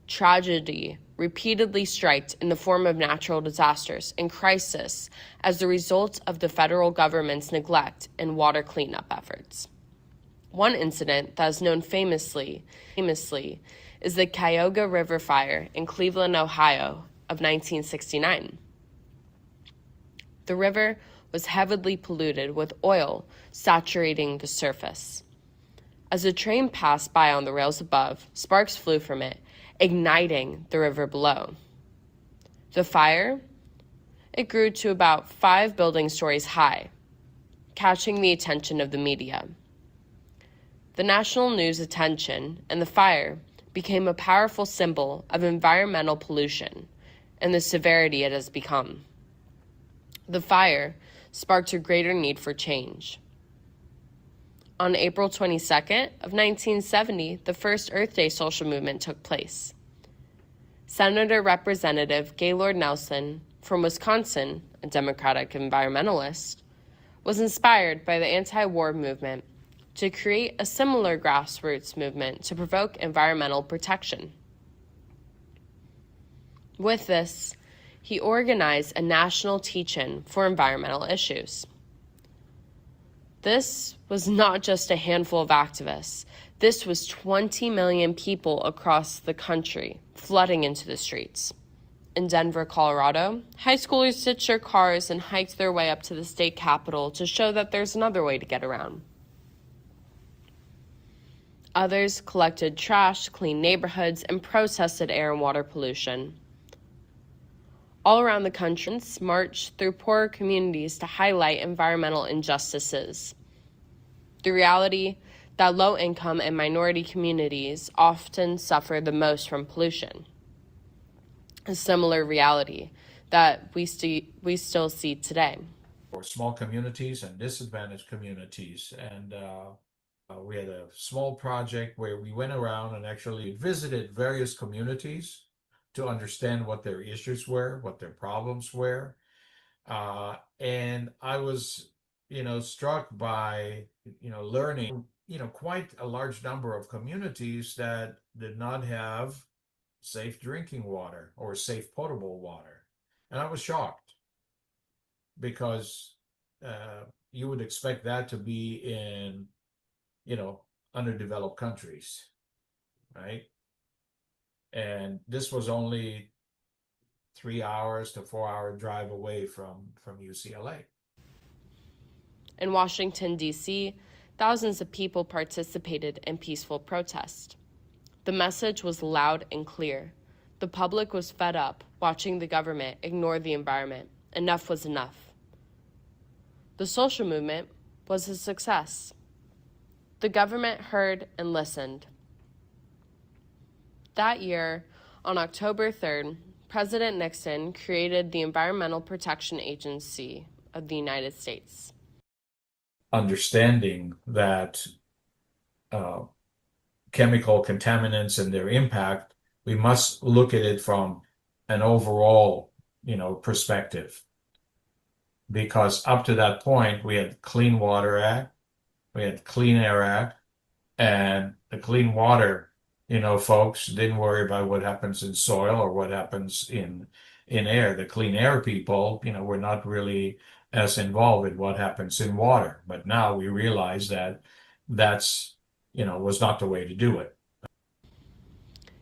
tragedy repeatedly struck in the form of natural disasters and crisis as the result of the federal government's neglect in water cleanup efforts. One incident that is known famously is the Cuyahoga River Fire in Cleveland, Ohio of 1969. The river was heavily polluted with oil saturating the surface. As a train passed by on the rails above, sparks flew from it, igniting the river below. The fire, it grew to about 5 building stories high, catching the attention of the media. The national news attention and the fire became a powerful symbol of environmental pollution and the severity it has become. The fire sparked a greater need for change. On April 22nd of 1970, the first Earth Day social movement took place. Senator Representative Gaylord Nelson from Wisconsin, a Democratic environmentalist, was inspired by the anti-war movement to create a similar grassroots movement to provoke environmental protection. With this, he organized a national teach-in for environmental issues. This was not just a handful of activists. This was 20 million people across the country flooding into the streets. In Denver, Colorado, high schoolers ditched their cars and hiked their way up to the state capitol to show that there's another way to get around. Others collected trash to clean neighborhoods and protested air and water pollution. All around the country, marched through poorer communities to highlight environmental injustices. The reality that low-income and minority communities often suffer the most from pollution. A similar reality that we still see today. For small communities and disadvantaged communities. And we had a small project where we went around and actually visited various communities to understand what their issues were, what their problems were. And I was, struck by, learning, quite a large number of communities that did not have safe drinking water or safe potable water. And I was shocked because you would expect that to be in, underdeveloped countries, right? And this was only 3 hours to 4 hour drive away from UCLA. In Washington, D.C., thousands of people participated in peaceful protest. The message was loud and clear. The public was fed up watching the government ignore the environment. Enough was enough. The social movement was a success. The government heard and listened. That year, on October 3rd, President Nixon created the Environmental Protection Agency of the United States. Understanding that chemical contaminants and their impact, we must look at it from an overall, perspective. Because up to that point, we had Clean Water Act, we had Clean Air Act, and the clean water, folks didn't worry about what happens in soil or what happens in air. The clean air people, were not really as involved in what happens in water. But now we realize that that's, was not the way to do it.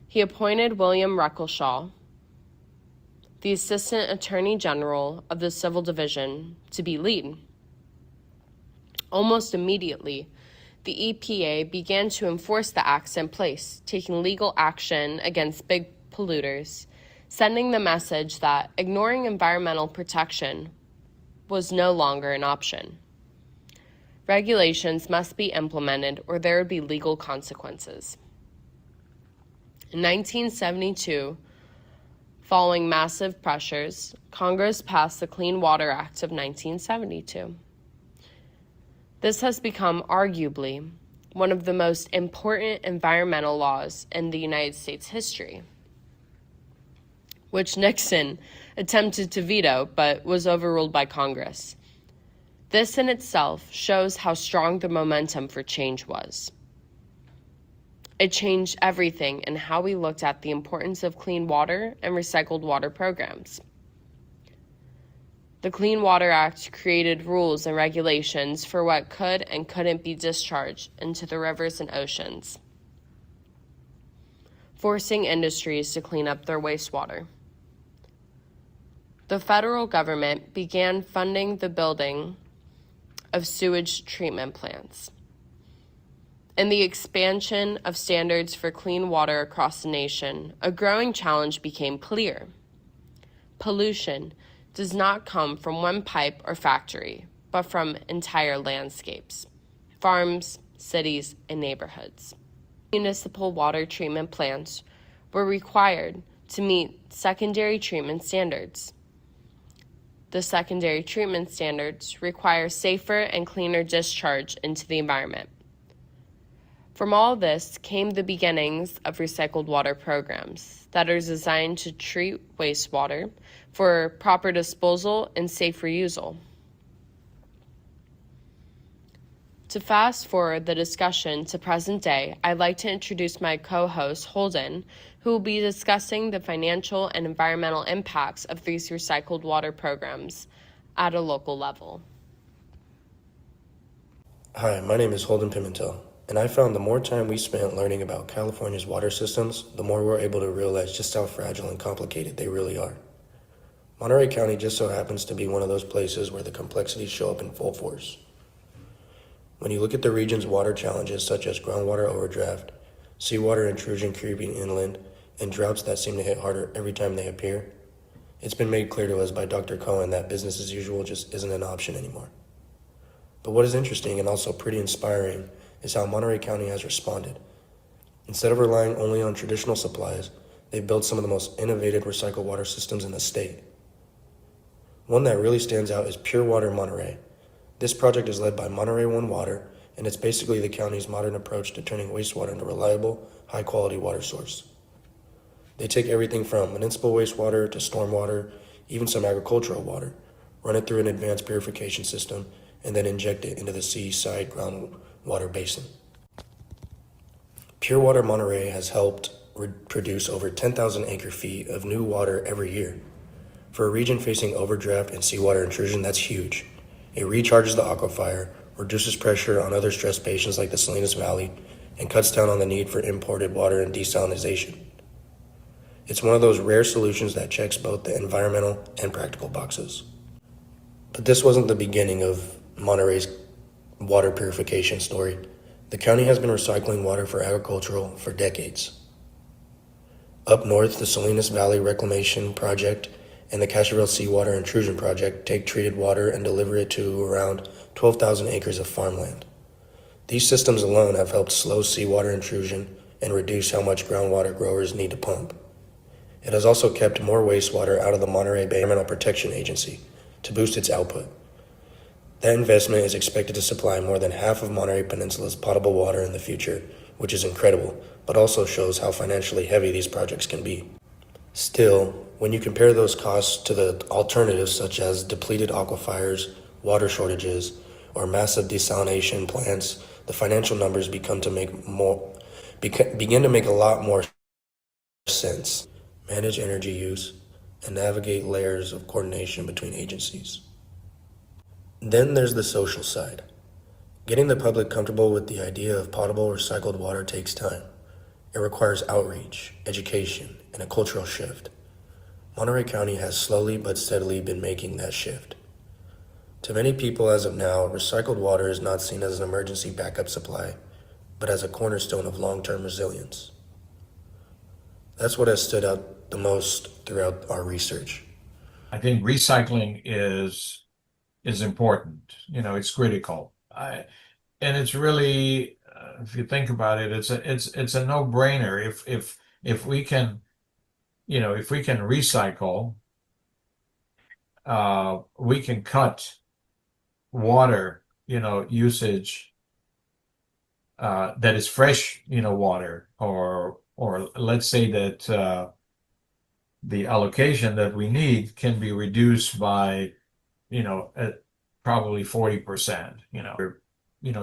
He appointed William Ruckelshaw, the Assistant Attorney General of the Civil Division, to be lead. Almost immediately, the EPA began to enforce the acts in place, taking legal action against big polluters, sending the message that ignoring environmental protection was no longer an option. Regulations must be implemented or there would be legal consequences. In 1972, following massive pressures, Congress passed the Clean Water Act of 1972. This has become arguably one of the most important environmental laws in the United States history, which Nixon attempted to veto but was overruled by Congress. This in itself shows how strong the momentum for change was. It changed everything in how we looked at the importance of clean water and recycled water programs. The Clean Water Act created rules and regulations for what could and couldn't be discharged into the rivers and oceans, forcing industries to clean up their wastewater. The federal government began funding the building of sewage treatment plants and the expansion of standards for clean water across the nation. A growing challenge became clear. Pollution does not come from one pipe or factory, but from entire landscapes, farms, cities, and neighborhoods. Municipal water treatment plants were required to meet secondary treatment standards. The secondary treatment standards require safer and cleaner discharge into the environment. From all this came the beginnings of recycled water programs that are designed to treat wastewater for proper disposal and safe reusal. To fast forward the discussion to present day, I'd like to introduce my co-host, Holden, who will be discussing the financial and environmental impacts of these recycled water programs at a local level. Hi, my name is Holden Pimentel, and I found the more time we spent learning about California's water systems, the more we're able to realize just how fragile and complicated they really are. Monterey County just so happens to be one of those places where the complexities show up in full force. When you look at the region's water challenges such as groundwater overdraft, seawater intrusion creeping inland, and droughts that seem to hit harder every time they appear, it's been made clear to us by Dr. Cohen that business as usual just isn't an option anymore. But what is interesting and also pretty inspiring is how Monterey County has responded. Instead of relying only on traditional supplies, they've built some of the most innovative recycled water systems in the state. One that really stands out is Pure Water Monterey. This project is led by Monterey One Water, and it's basically the county's modern approach to turning wastewater into a reliable, high-quality water source. They take everything from municipal wastewater to stormwater, even some agricultural water, run it through an advanced purification system, and then inject it into the seaside groundwater basin. Pure Water Monterey has helped produce over 10,000 acre-feet of new water every year. For a region facing overdraft and seawater intrusion, that's huge. It recharges the aquifer, reduces pressure on other stressed basins like the Salinas Valley, and cuts down on the need for imported water and desalination. It's one of those rare solutions that checks both the environmental and practical boxes. But this wasn't the beginning of Monterey's water purification story. The county has been recycling water for agricultural for decades. Up north, the Salinas Valley Reclamation Project and the Castroville Seawater Intrusion Project take treated water and deliver it to around 12,000 acres of farmland. These systems alone have helped slow seawater intrusion and reduce how much groundwater growers need to pump. It has also kept more wastewater out of the Monterey Bay Environmental Protection Agency to boost its output. That investment is expected to supply more than half of Monterey Peninsula's potable water in the future, which is incredible, but also shows how financially heavy these projects can be. Still, when you compare those costs to the alternatives such as depleted aquifers, water shortages, or massive desalination plants, the financial numbers begin to make a lot more sense. Manage energy use and navigate layers of coordination between agencies. Then there's the social side. Getting the public comfortable with the idea of potable recycled water takes time. It requires outreach, education, and a cultural shift. Monterey County has slowly but steadily been making that shift. To many people as of now, recycled water is not seen as an emergency backup supply, but as a cornerstone of long-term resilience. That's what has stood out the most throughout our research. I think recycling is important. It's critical. And it's really, if you think about it, it's a no-brainer. If we can, if we can recycle, we can cut water, usage that is fresh, water, or let's say that the allocation that we need can be reduced by, probably 40%.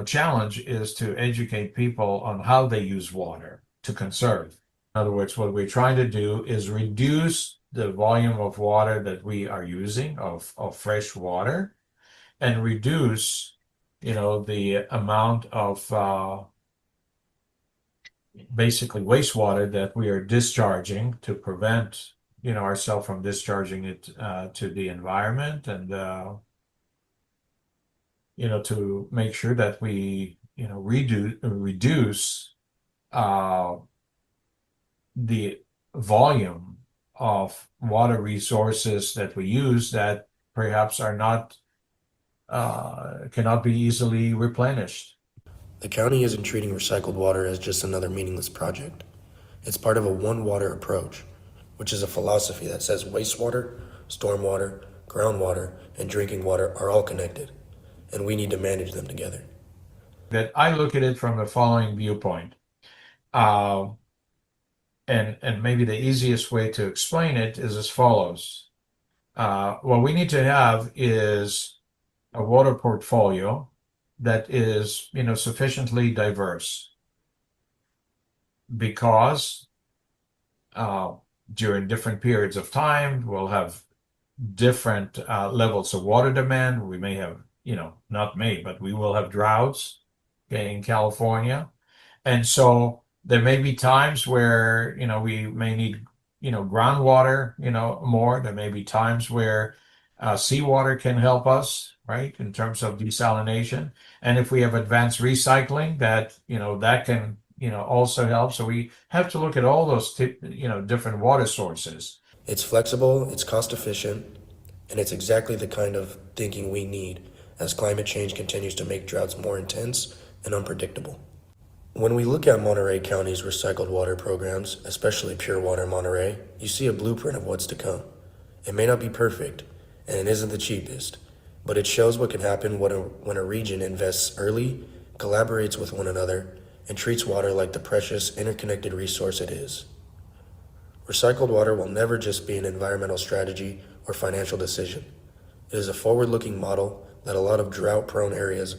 Challenge is to educate people on how they use water to conserve. In other words, what we're trying to do is reduce the volume of water that we are using of fresh water, and reduce, the amount of basically wastewater that we are discharging to prevent, ourselves from discharging it to the environment, and to make sure that we, reduce the volume of water resources that we use that perhaps are not cannot be easily replenished. The county isn't treating recycled water as just another meaningless project. It's part of a one water approach, which is a philosophy that says wastewater, stormwater, groundwater, and drinking water are all connected, and we need to manage them together. That I look at it from the following viewpoint. And maybe the easiest way to explain it is as follows. What we need to have is a water portfolio that is, sufficiently diverse, because during different periods of time, we'll have different levels of water demand. We may have, not may, but we will have droughts, okay, in California. And so there may be times where, we may need, groundwater, more. There may be times where seawater can help us, right, in terms of desalination. And if we have advanced recycling, that, that can, also help. So we have to look at all those, different water sources. It's flexible, it's cost efficient, and it's exactly the kind of thinking we need as climate change continues to make droughts more intense and unpredictable. When we look at Monterey County's recycled water programs, especially Pure Water Monterey, you see a blueprint of what's to come. It may not be perfect, and it isn't the cheapest, but it shows what can happen when a region invests early, collaborates with one another, and treats water like the precious, interconnected resource it is. Recycled water will never just be an environmental strategy or financial decision. It is a forward-looking model that a lot of drought-prone areas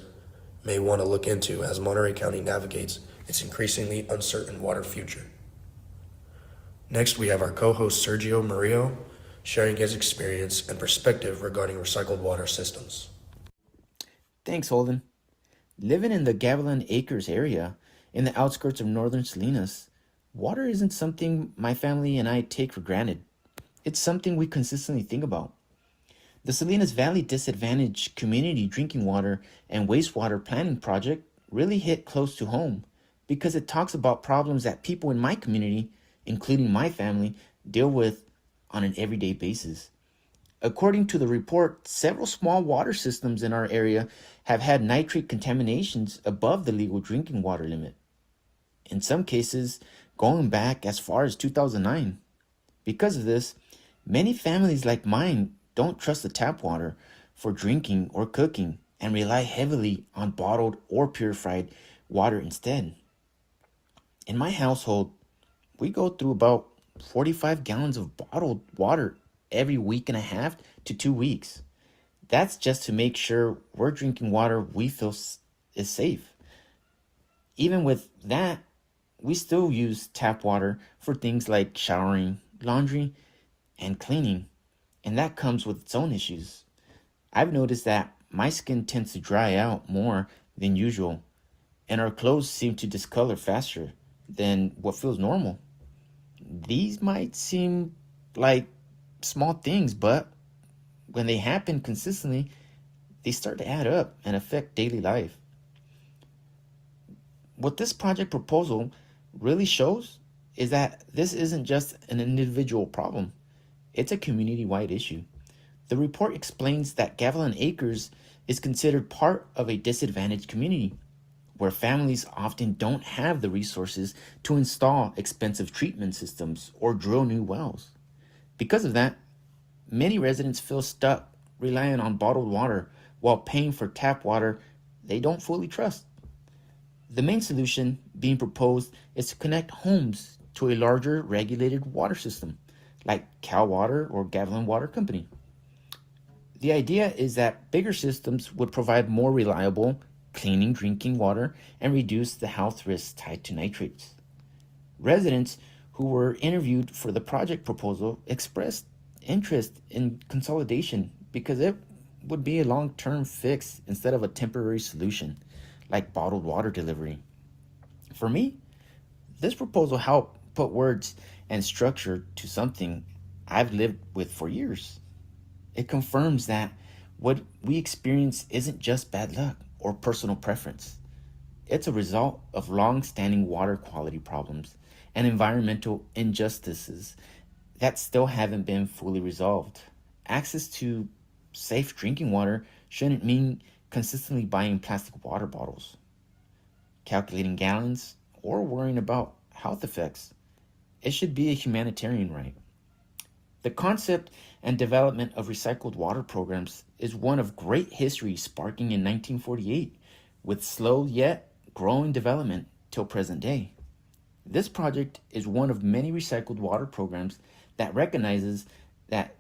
may want to look into as Monterey County navigates its increasingly uncertain water future. Next, we have our co-host Sergio Murillo sharing his experience and perspective regarding recycled water systems. Thanks, Holden. Living in the Gavilan Acres area, in the outskirts of northern Salinas, water isn't something my family and I take for granted. It's something we consistently think about. The Salinas Valley Disadvantaged Community Drinking Water and Wastewater Planning Project really hit close to home because it talks about problems that people in my community, including my family, deal with on an everyday basis. According to the report, several small water systems in our area have had nitrate contaminations above the legal drinking water limit. In some cases, going back as far as 2009. Because of this, many families like mine don't trust the tap water for drinking or cooking and rely heavily on bottled or purified water instead. In my household, we go through about 45 gallons of bottled water every week and a half to 2 weeks. That's just to make sure we're drinking water we feel is safe. Even with that, we still use tap water for things like showering, laundry, and cleaning, and that comes with its own issues. I've noticed that my skin tends to dry out more than usual, and our clothes seem to discolor faster than what feels normal. These might seem like small things, but when they happen consistently, they start to add up and affect daily life. What this project proposal really shows is that this isn't just an individual problem, it's a community wide issue. The report explains that Gavilan Acres is considered part of a disadvantaged community where families often don't have the resources to install expensive treatment systems or drill new wells. Because of that, many residents feel stuck relying on bottled water while paying for tap water they don't fully trust. The main solution being proposed is to connect homes to a larger regulated water system, like Cal Water or Gavilan Water Company. The idea is that bigger systems would provide more reliable, cleaning drinking water and reduce the health risks tied to nitrates. Residents who were interviewed for the project proposal expressed interest in consolidation because it would be a long-term fix instead of a temporary solution, like bottled water delivery. For me, this proposal helped put words and structure to something I've lived with for years. It confirms that what we experience isn't just bad luck or personal preference. It's a result of long-standing water quality problems and environmental injustices that still haven't been fully resolved. Access to safe drinking water shouldn't mean consistently buying plastic water bottles, calculating gallons, or worrying about health effects. It should be a humanitarian right. The concept and development of recycled water programs is one of great history sparking in 1948, with slow yet growing development till present day. This project is one of many recycled water programs that recognizes that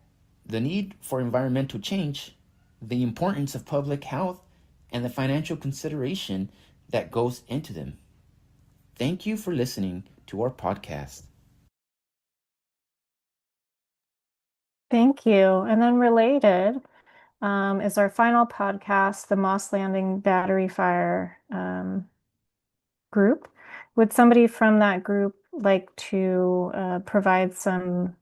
the need for environmental change, the importance of public health, and the financial consideration that goes into them. Thank you for listening to our podcast. Thank you. And then related is our final podcast, the Moss Landing Battery Fire group. Would somebody from that group like to provide some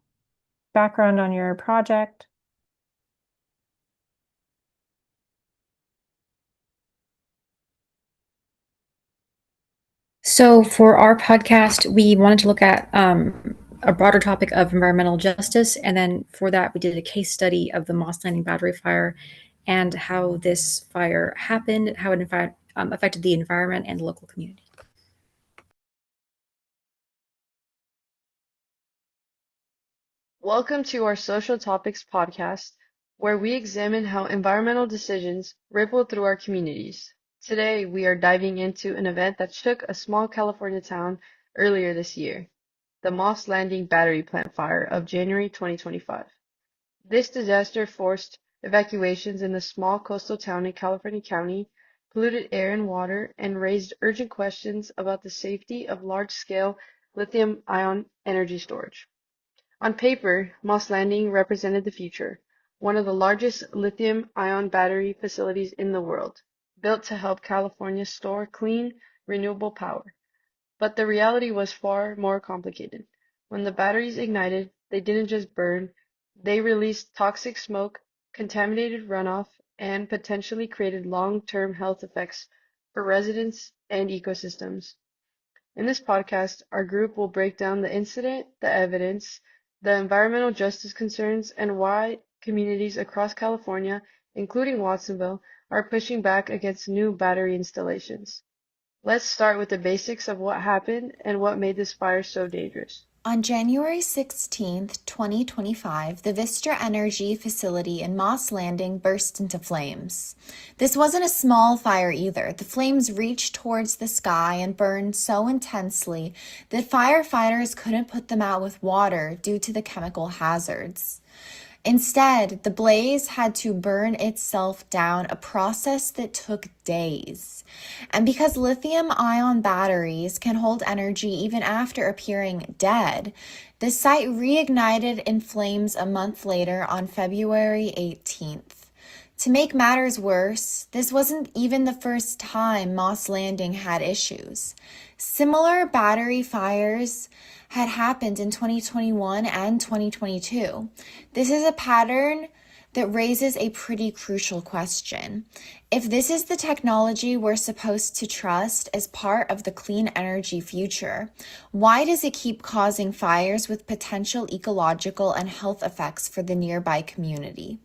background on your project? So, for our podcast, we wanted to look at a broader topic of environmental justice. And then for that, we did a case study of the Moss Landing Battery Fire and how this fire happened, how it affected the environment and the local community. Welcome to our Social Topics podcast, where we examine how environmental decisions ripple through our communities. Today, we are diving into an event that shook a small California town earlier this year, the Moss Landing Battery Plant Fire of January 2025. This disaster forced evacuations in the small coastal town in California County, polluted air and water, and raised urgent questions about the safety of large-scale lithium-ion energy storage. On paper, Moss Landing represented the future, one of the largest lithium-ion battery facilities in the world, built to help California store clean, renewable power. But the reality was far more complicated. When the batteries ignited, they didn't just burn, they released toxic smoke, contaminated runoff, and potentially created long-term health effects for residents and ecosystems. In this podcast, our group will break down the incident, the evidence, the environmental justice concerns, and why communities across California, including Watsonville, are pushing back against new battery installations. Let's start with the basics of what happened and what made this fire so dangerous. On January 16, 2025, the Vistra Energy facility in Moss Landing burst into flames. This wasn't a small fire either. The flames reached towards the sky and burned so intensely that firefighters couldn't put them out with water due to the chemical hazards. Instead, the blaze had to burn itself down, a process that took days. And because lithium-ion batteries can hold energy even after appearing dead, the site reignited in flames a month later on February 18th. To make matters worse, this wasn't even the first time Moss Landing had issues. Similar battery fires had happened in 2021 and 2022. This is a pattern that raises a pretty crucial question. If this is the technology we're supposed to trust as part of the clean energy future, why does it keep causing fires with potential ecological and health effects for the nearby community?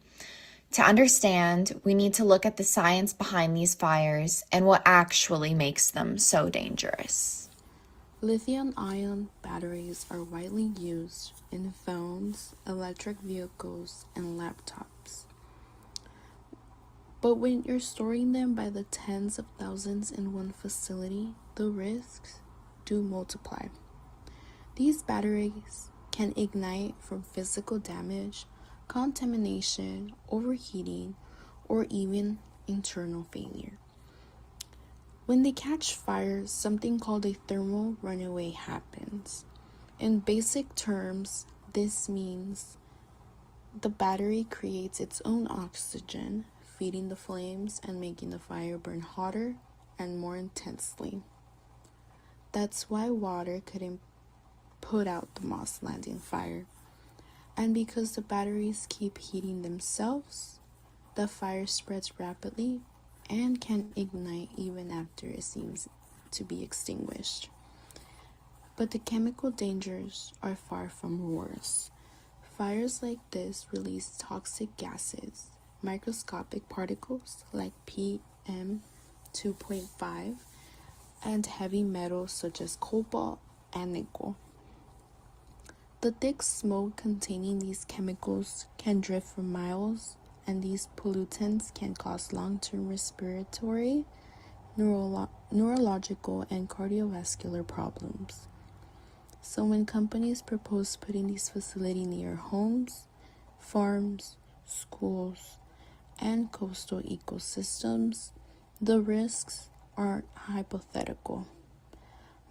To understand, we need to look at the science behind these fires and what actually makes them so dangerous. Lithium-ion batteries are widely used in phones, electric vehicles, and laptops. But when you're storing them by the tens of thousands in one facility, the risks do multiply. These batteries can ignite from physical damage, contamination, overheating, or even internal failure. When they catch fire, something called a thermal runaway happens. In basic terms, this means the battery creates its own oxygen, feeding the flames and making the fire burn hotter and more intensely. That's why water couldn't put out the Moss Landing fire. And because the batteries keep heating themselves, the fire spreads rapidly and can ignite even after it seems to be extinguished. But the chemical dangers are far from worse. Fires like this release toxic gases, microscopic particles like PM 2.5, and heavy metals such as cobalt and nickel. The thick smoke containing these chemicals can drift for miles, and these pollutants can cause long-term respiratory, neurological, and cardiovascular problems. So when companies propose putting these facilities near homes, farms, schools, and coastal ecosystems, the risks aren't hypothetical.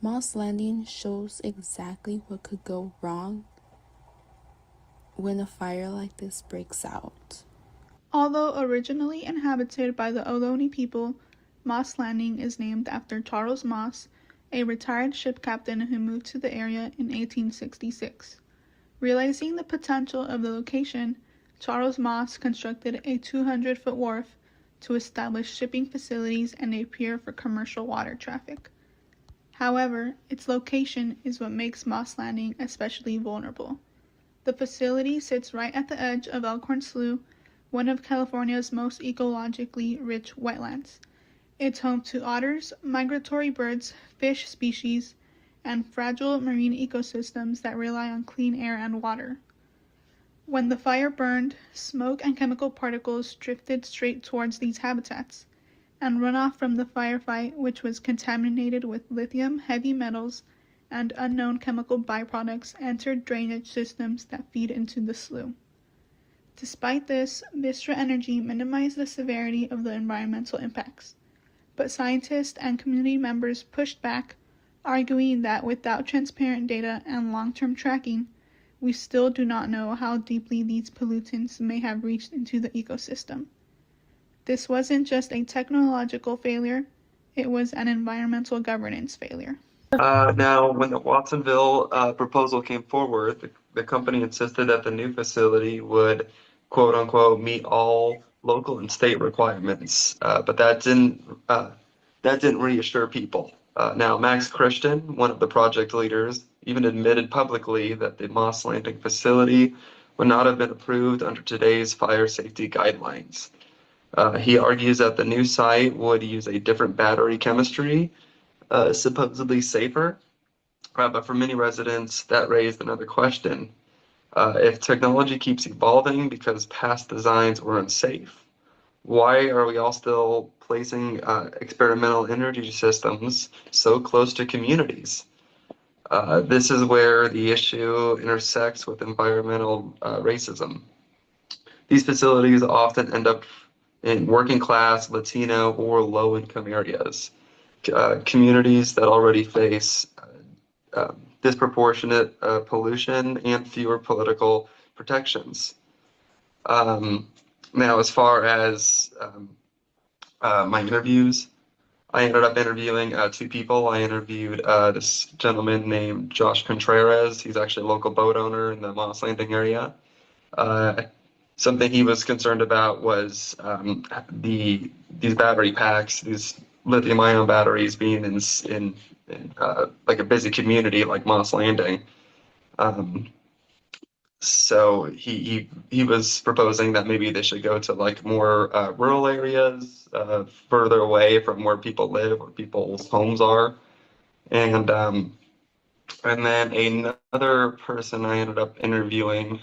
Moss Landing shows exactly what could go wrong when a fire like this breaks out. Although originally inhabited by the Ohlone people, Moss Landing is named after Charles Moss, a retired ship captain who moved to the area in 1866. Realizing the potential of the location, Charles Moss constructed a 200-foot wharf to establish shipping facilities and a pier for commercial water traffic. However, its location is what makes Moss Landing especially vulnerable. The facility sits right at the edge of Elkhorn Slough, one of California's most ecologically rich wetlands. It's home to otters, migratory birds, fish species, and fragile marine ecosystems that rely on clean air and water. When the fire burned, smoke and chemical particles drifted straight towards these habitats, and runoff from the firefight, which was contaminated with lithium, heavy metals, and unknown chemical byproducts, entered drainage systems that feed into the slough. Despite this, Vistra Energy minimized the severity of the environmental impacts, but scientists and community members pushed back, arguing that without transparent data and long-term tracking, we still do not know how deeply these pollutants may have reached into the ecosystem. This wasn't just a technological failure, it was an environmental governance failure. Now, when the Watsonville proposal came forward, the company insisted that the new facility would, quote unquote, meet all local and state requirements, but that didn't reassure people. Now, Max Christian, one of the project leaders, even admitted publicly that the Moss Landing facility would not have been approved under today's fire safety guidelines. He argues that the new site would use a different battery chemistry, supposedly safer, But for many residents, that raised another question. If technology keeps evolving because past designs were unsafe, why are we all still placing experimental energy systems so close to communities? This is where the issue intersects with environmental racism. These facilities often end up in working class, Latino, or low income areas, communities that already face disproportionate pollution and fewer political protections. Now, as far as my interviews, I ended up interviewing two people. I interviewed this gentleman named Josh Contreras. He's actually a local boat owner in the Moss Landing area. Something he was concerned about was these battery packs, these lithium-ion batteries being in like a busy community like Moss Landing. So he was proposing that maybe they should go to like more rural areas, further away from where people live, where people's homes are, and then another person I ended up interviewing.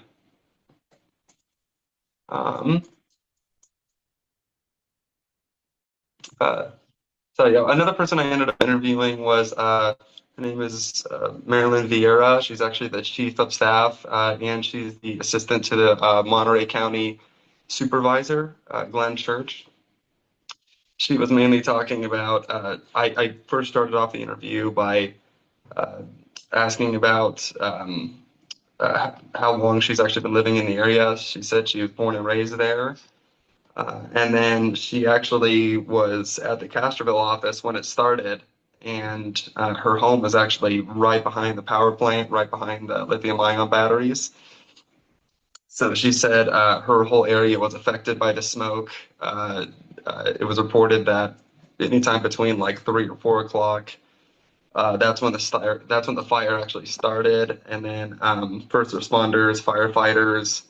So yeah, another person I ended up interviewing was her name is Marilyn Vieira. She's actually the chief of staff, and she's the assistant to the Monterey County supervisor, Glenn Church. She was mainly talking about. I first started off the interview by asking about how long she's actually been living in the area. She said she was born and raised there. And then she actually was at the Castroville office when it started, and her home was actually right behind the power plant, right behind the lithium-ion batteries. So she said her whole area was affected by the smoke. It was reported that anytime between like 3 or 4 o'clock, that's when the fire actually started. And then first responders, firefighters,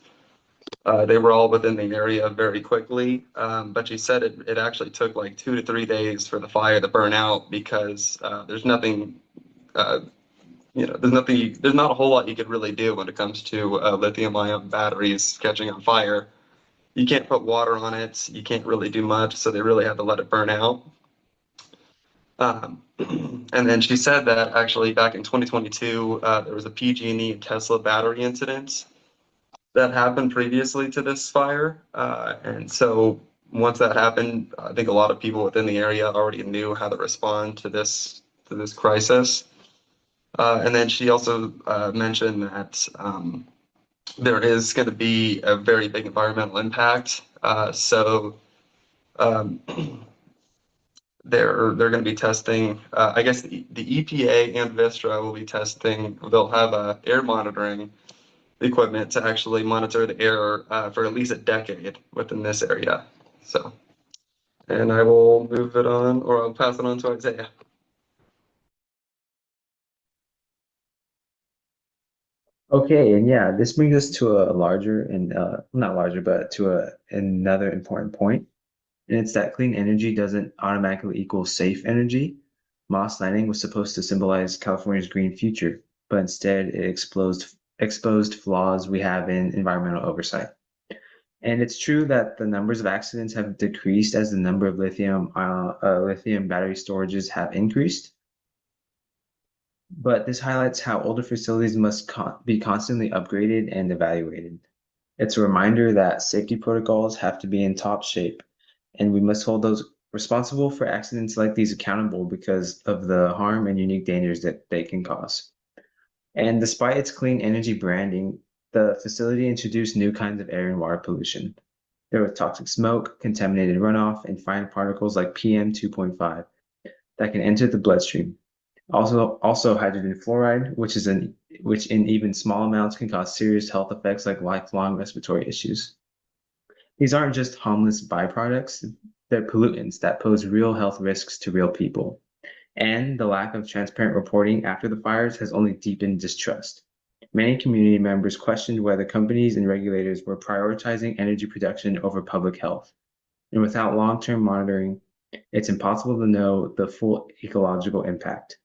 they were all within the area very quickly, but she said it actually took like 2 to 3 days for the fire to burn out because there's nothing, there's not a whole lot you could really do when it comes to lithium-ion batteries catching on fire. You can't put water on it. You can't really do much, so they really had to let it burn out. And then she said that actually back in 2022, there was a PG&E and Tesla battery incident that happened previously to this fire. And so once that happened, I think a lot of people within the area already knew how to respond to this crisis. And then she also mentioned that there is going to be a very big environmental impact. So they're going to be testing, I guess the EPA and Vistra will be testing, they'll have air monitoring equipment to actually monitor the air for at least a decade within this area. So, and I will move it on, or I'll pass it on to Isaiah. Okay, and yeah, this brings us to a larger and not larger, but to another important point, and it's that clean energy doesn't automatically equal safe energy. Moss Landing was supposed to symbolize California's green future, but instead it exposed flaws we have in environmental oversight. And it's true that the numbers of accidents have decreased as the number of lithium battery storages have increased. But this highlights how older facilities must be constantly upgraded and evaluated. It's a reminder that safety protocols have to be in top shape, and we must hold those responsible for accidents like these accountable because of the harm and unique dangers that they can cause. And despite its clean energy branding, the facility introduced new kinds of air and water pollution. There was toxic smoke, contaminated runoff, and fine particles like PM 2.5 that can enter the bloodstream. Also hydrogen fluoride, which in even small amounts can cause serious health effects like lifelong respiratory issues. These aren't just harmless byproducts, they're pollutants that pose real health risks to real people. And the lack of transparent reporting after the fires has only deepened distrust. Many community members questioned whether companies and regulators were prioritizing energy production over public health. And without long-term monitoring, it's impossible to know the full ecological impact.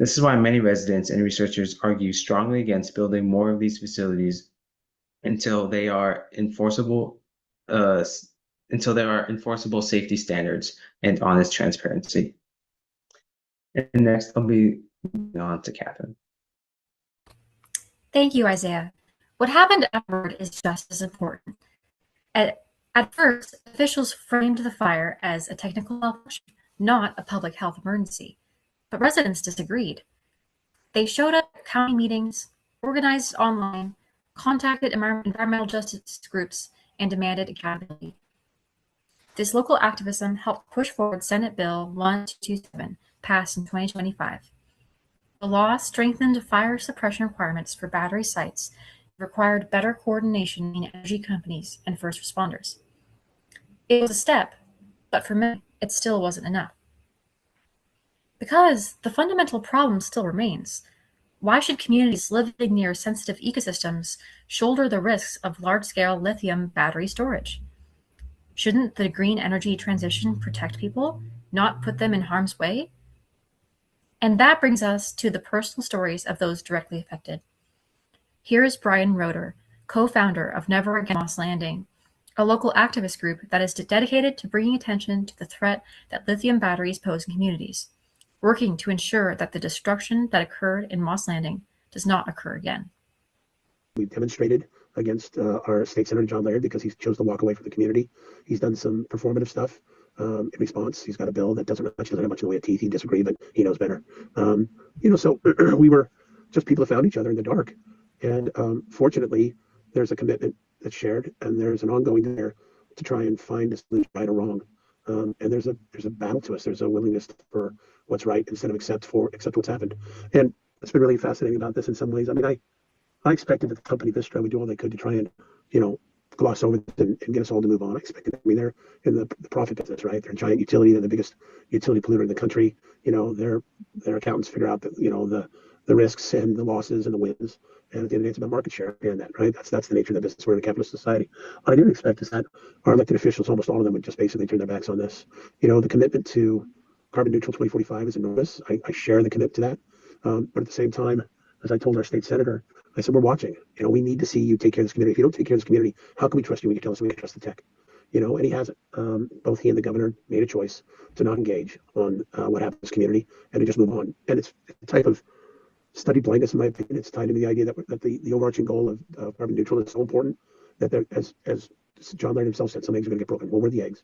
This is why many residents and researchers argue strongly against building more of these facilities until they are enforceable safety standards and honest transparency. And next, I'll be moving on to Catherine. Thank you, Isaiah. What happened afterward is just as important. At first, officials framed the fire as a technical malfunction, not a public health emergency. But residents disagreed. They showed up at county meetings, organized online, contacted environmental justice groups, and demanded accountability. This local activism helped push forward Senate Bill 1227, passed in 2025. The law strengthened fire suppression requirements for battery sites and required better coordination between energy companies and first responders. It was a step, but for many, it still wasn't enough. Because the fundamental problem still remains. Why should communities living near sensitive ecosystems shoulder the risks of large-scale lithium battery storage? Shouldn't the green energy transition protect people, not put them in harm's way? And that brings us to the personal stories of those directly affected. Here is Brian Roeder, co-founder of Never Again Moss Landing, a local activist group that is dedicated to bringing attention to the threat that lithium batteries pose in communities, working to ensure that the destruction that occurred in Moss Landing does not occur again. We demonstrated against our state senator, John Laird, because he chose to walk away from the community. He's done some performative stuff in response. He's got a bill that doesn't have much in the way of teeth. He disagree, but he knows better. So we were just people that found each other in the dark. And fortunately, there's a commitment that's shared, and there's an ongoing there to try and find a solution, right or wrong. And there's a battle to us. There's a willingness for what's right instead of accept what's happened. And it's been really fascinating about this in some ways. I mean, I expected that the company Vistra would do all they could to try and, gloss over this and get us all to move on. I expected, they're in the profit business, right? They're a giant utility. They're the biggest utility polluter in the country. Their accountants figure out that, the risks and the losses and the wins. And at the end of the day, it's about market share and that, right? That's the nature of the business. We're in a capitalist society. What I didn't expect is that our elected officials, almost all of them, would just basically turn their backs on this. The commitment to carbon neutral 2045 is enormous. I share the commitment to that. But at the same time, as I told our state senator, I said, we're watching. We need to see you take care of this community. If you don't take care of this community, how can we trust you when you tell us we can trust the tech? And he hasn't. Both he and the governor made a choice to not engage on what happened to this community and to just move on. And it's a type of studied blindness, in my opinion. It's tied into the idea that the overarching goal of carbon neutral is so important that there, as John Laird himself said, some eggs are going to get broken. Well, we're the eggs.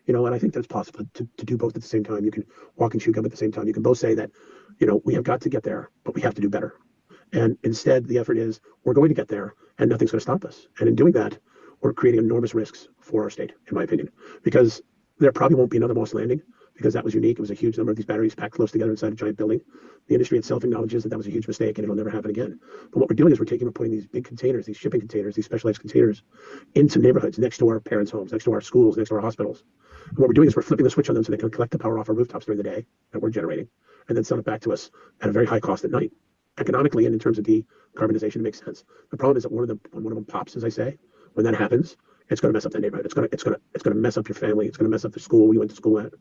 And I think that it's possible to do both at the same time. You can walk and chew gum at the same time. You can both say that, we have got to get there, but we have to do better. And instead, the effort is we're going to get there and nothing's going to stop us. And in doing that, we're creating enormous risks for our state, in my opinion, because there probably won't be another Moss Landing because that was unique. It was a huge number of these batteries packed close together inside a giant building. The industry itself acknowledges that was a huge mistake and it'll never happen again. But what we're doing is we're putting these big containers, these shipping containers, these specialized containers into neighborhoods next to our parents' homes, next to our schools, next to our hospitals. And what we're doing is we're flipping the switch on them so they can collect the power off our rooftops during the day that we're generating and then sell it back to us at a very high cost at night. Economically and in terms of decarbonization, it makes sense. The problem is that one of them pops, as I say. When that happens, it's going to mess up the neighborhood. It's going to mess up your family. It's going to mess up the school you went to school at.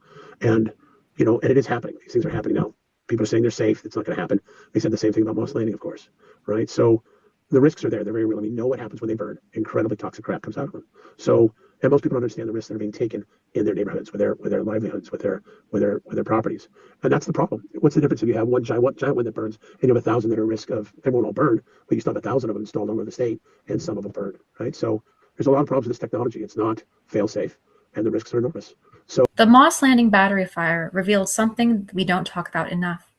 And and it is happening. These things are happening now. People are saying they're safe. It's not going to happen. They said the same thing about Moss Landing, of course, right? So the risks are there. They're very real. We know what happens when they burn. Incredibly toxic crap comes out of them. So, and most people don't understand the risks that are being taken in their neighborhoods, with their livelihoods, with their properties. And that's the problem. What's the difference if you have one giant one that burns and you have 1,000 that are at risk of, they won't all burn, but you still have 1,000 of them installed all over the state and some of them burn, right? So there's a lot of problems with this technology. It's not fail safe and the risks are enormous. So the Moss Landing battery fire revealed something we don't talk about enough.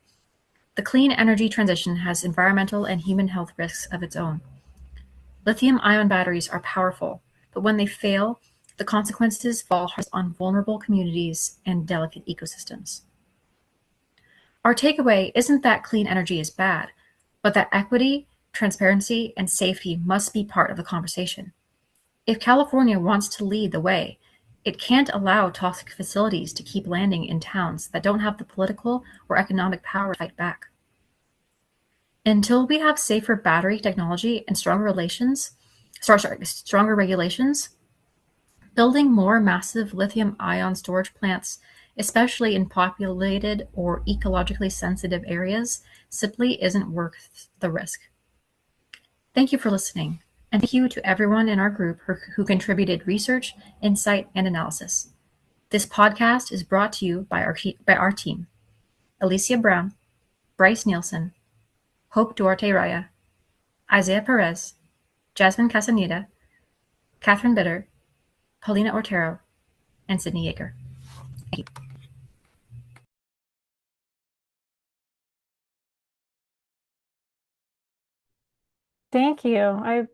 The clean energy transition has environmental and human health risks of its own. Lithium-ion batteries are powerful, but when they fail, the consequences fall hard on vulnerable communities and delicate ecosystems. Our takeaway isn't that clean energy is bad, but that equity, transparency, and safety must be part of the conversation. If California wants to lead the way, it can't allow toxic facilities to keep landing in towns that don't have the political or economic power to fight back. Until we have safer battery technology and stronger regulations, building more massive lithium-ion storage plants especially in populated or ecologically sensitive areas, simply isn't worth the risk. Thank you for listening, and thank you to everyone in our group who contributed research, insight, and analysis. This podcast is brought to you by our team: Alicia Brown, Bryce Nielsen, Hope Duarte Raya, Isaiah Perez, Jasmine Casaneda, Catherine Bitter, Paulina Ortero, and Sydney Yeager. Thank you. Thank you.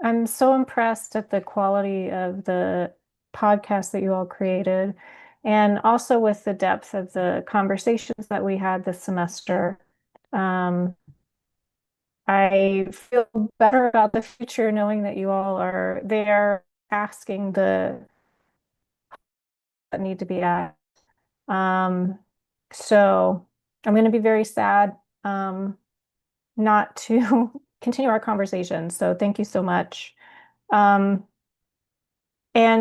I'm so impressed at the quality of the podcast that you all created, and also with the depth of the conversations that we had this semester. I feel better about the future knowing that you all are there asking the that need to be asked. So I'm going to be very sad not to continue our conversation. So thank you so much. And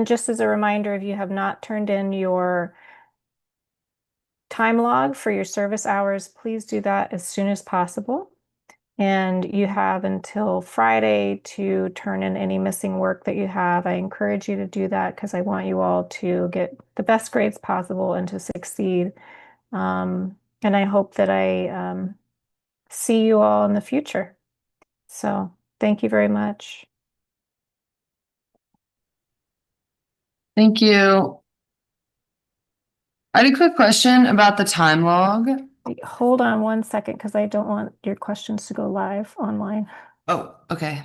just as a reminder, if you have not turned in your time log for your service hours, please do that as soon as possible. And you have until Friday to turn in any missing work that you have. I encourage you to do that because I want you all to get the best grades possible and to succeed. And I hope that I see you all in the future. So thank you very much. Thank you. I had a quick question about the time log. Hold on one second because I don't want your questions to go live online. Oh, okay.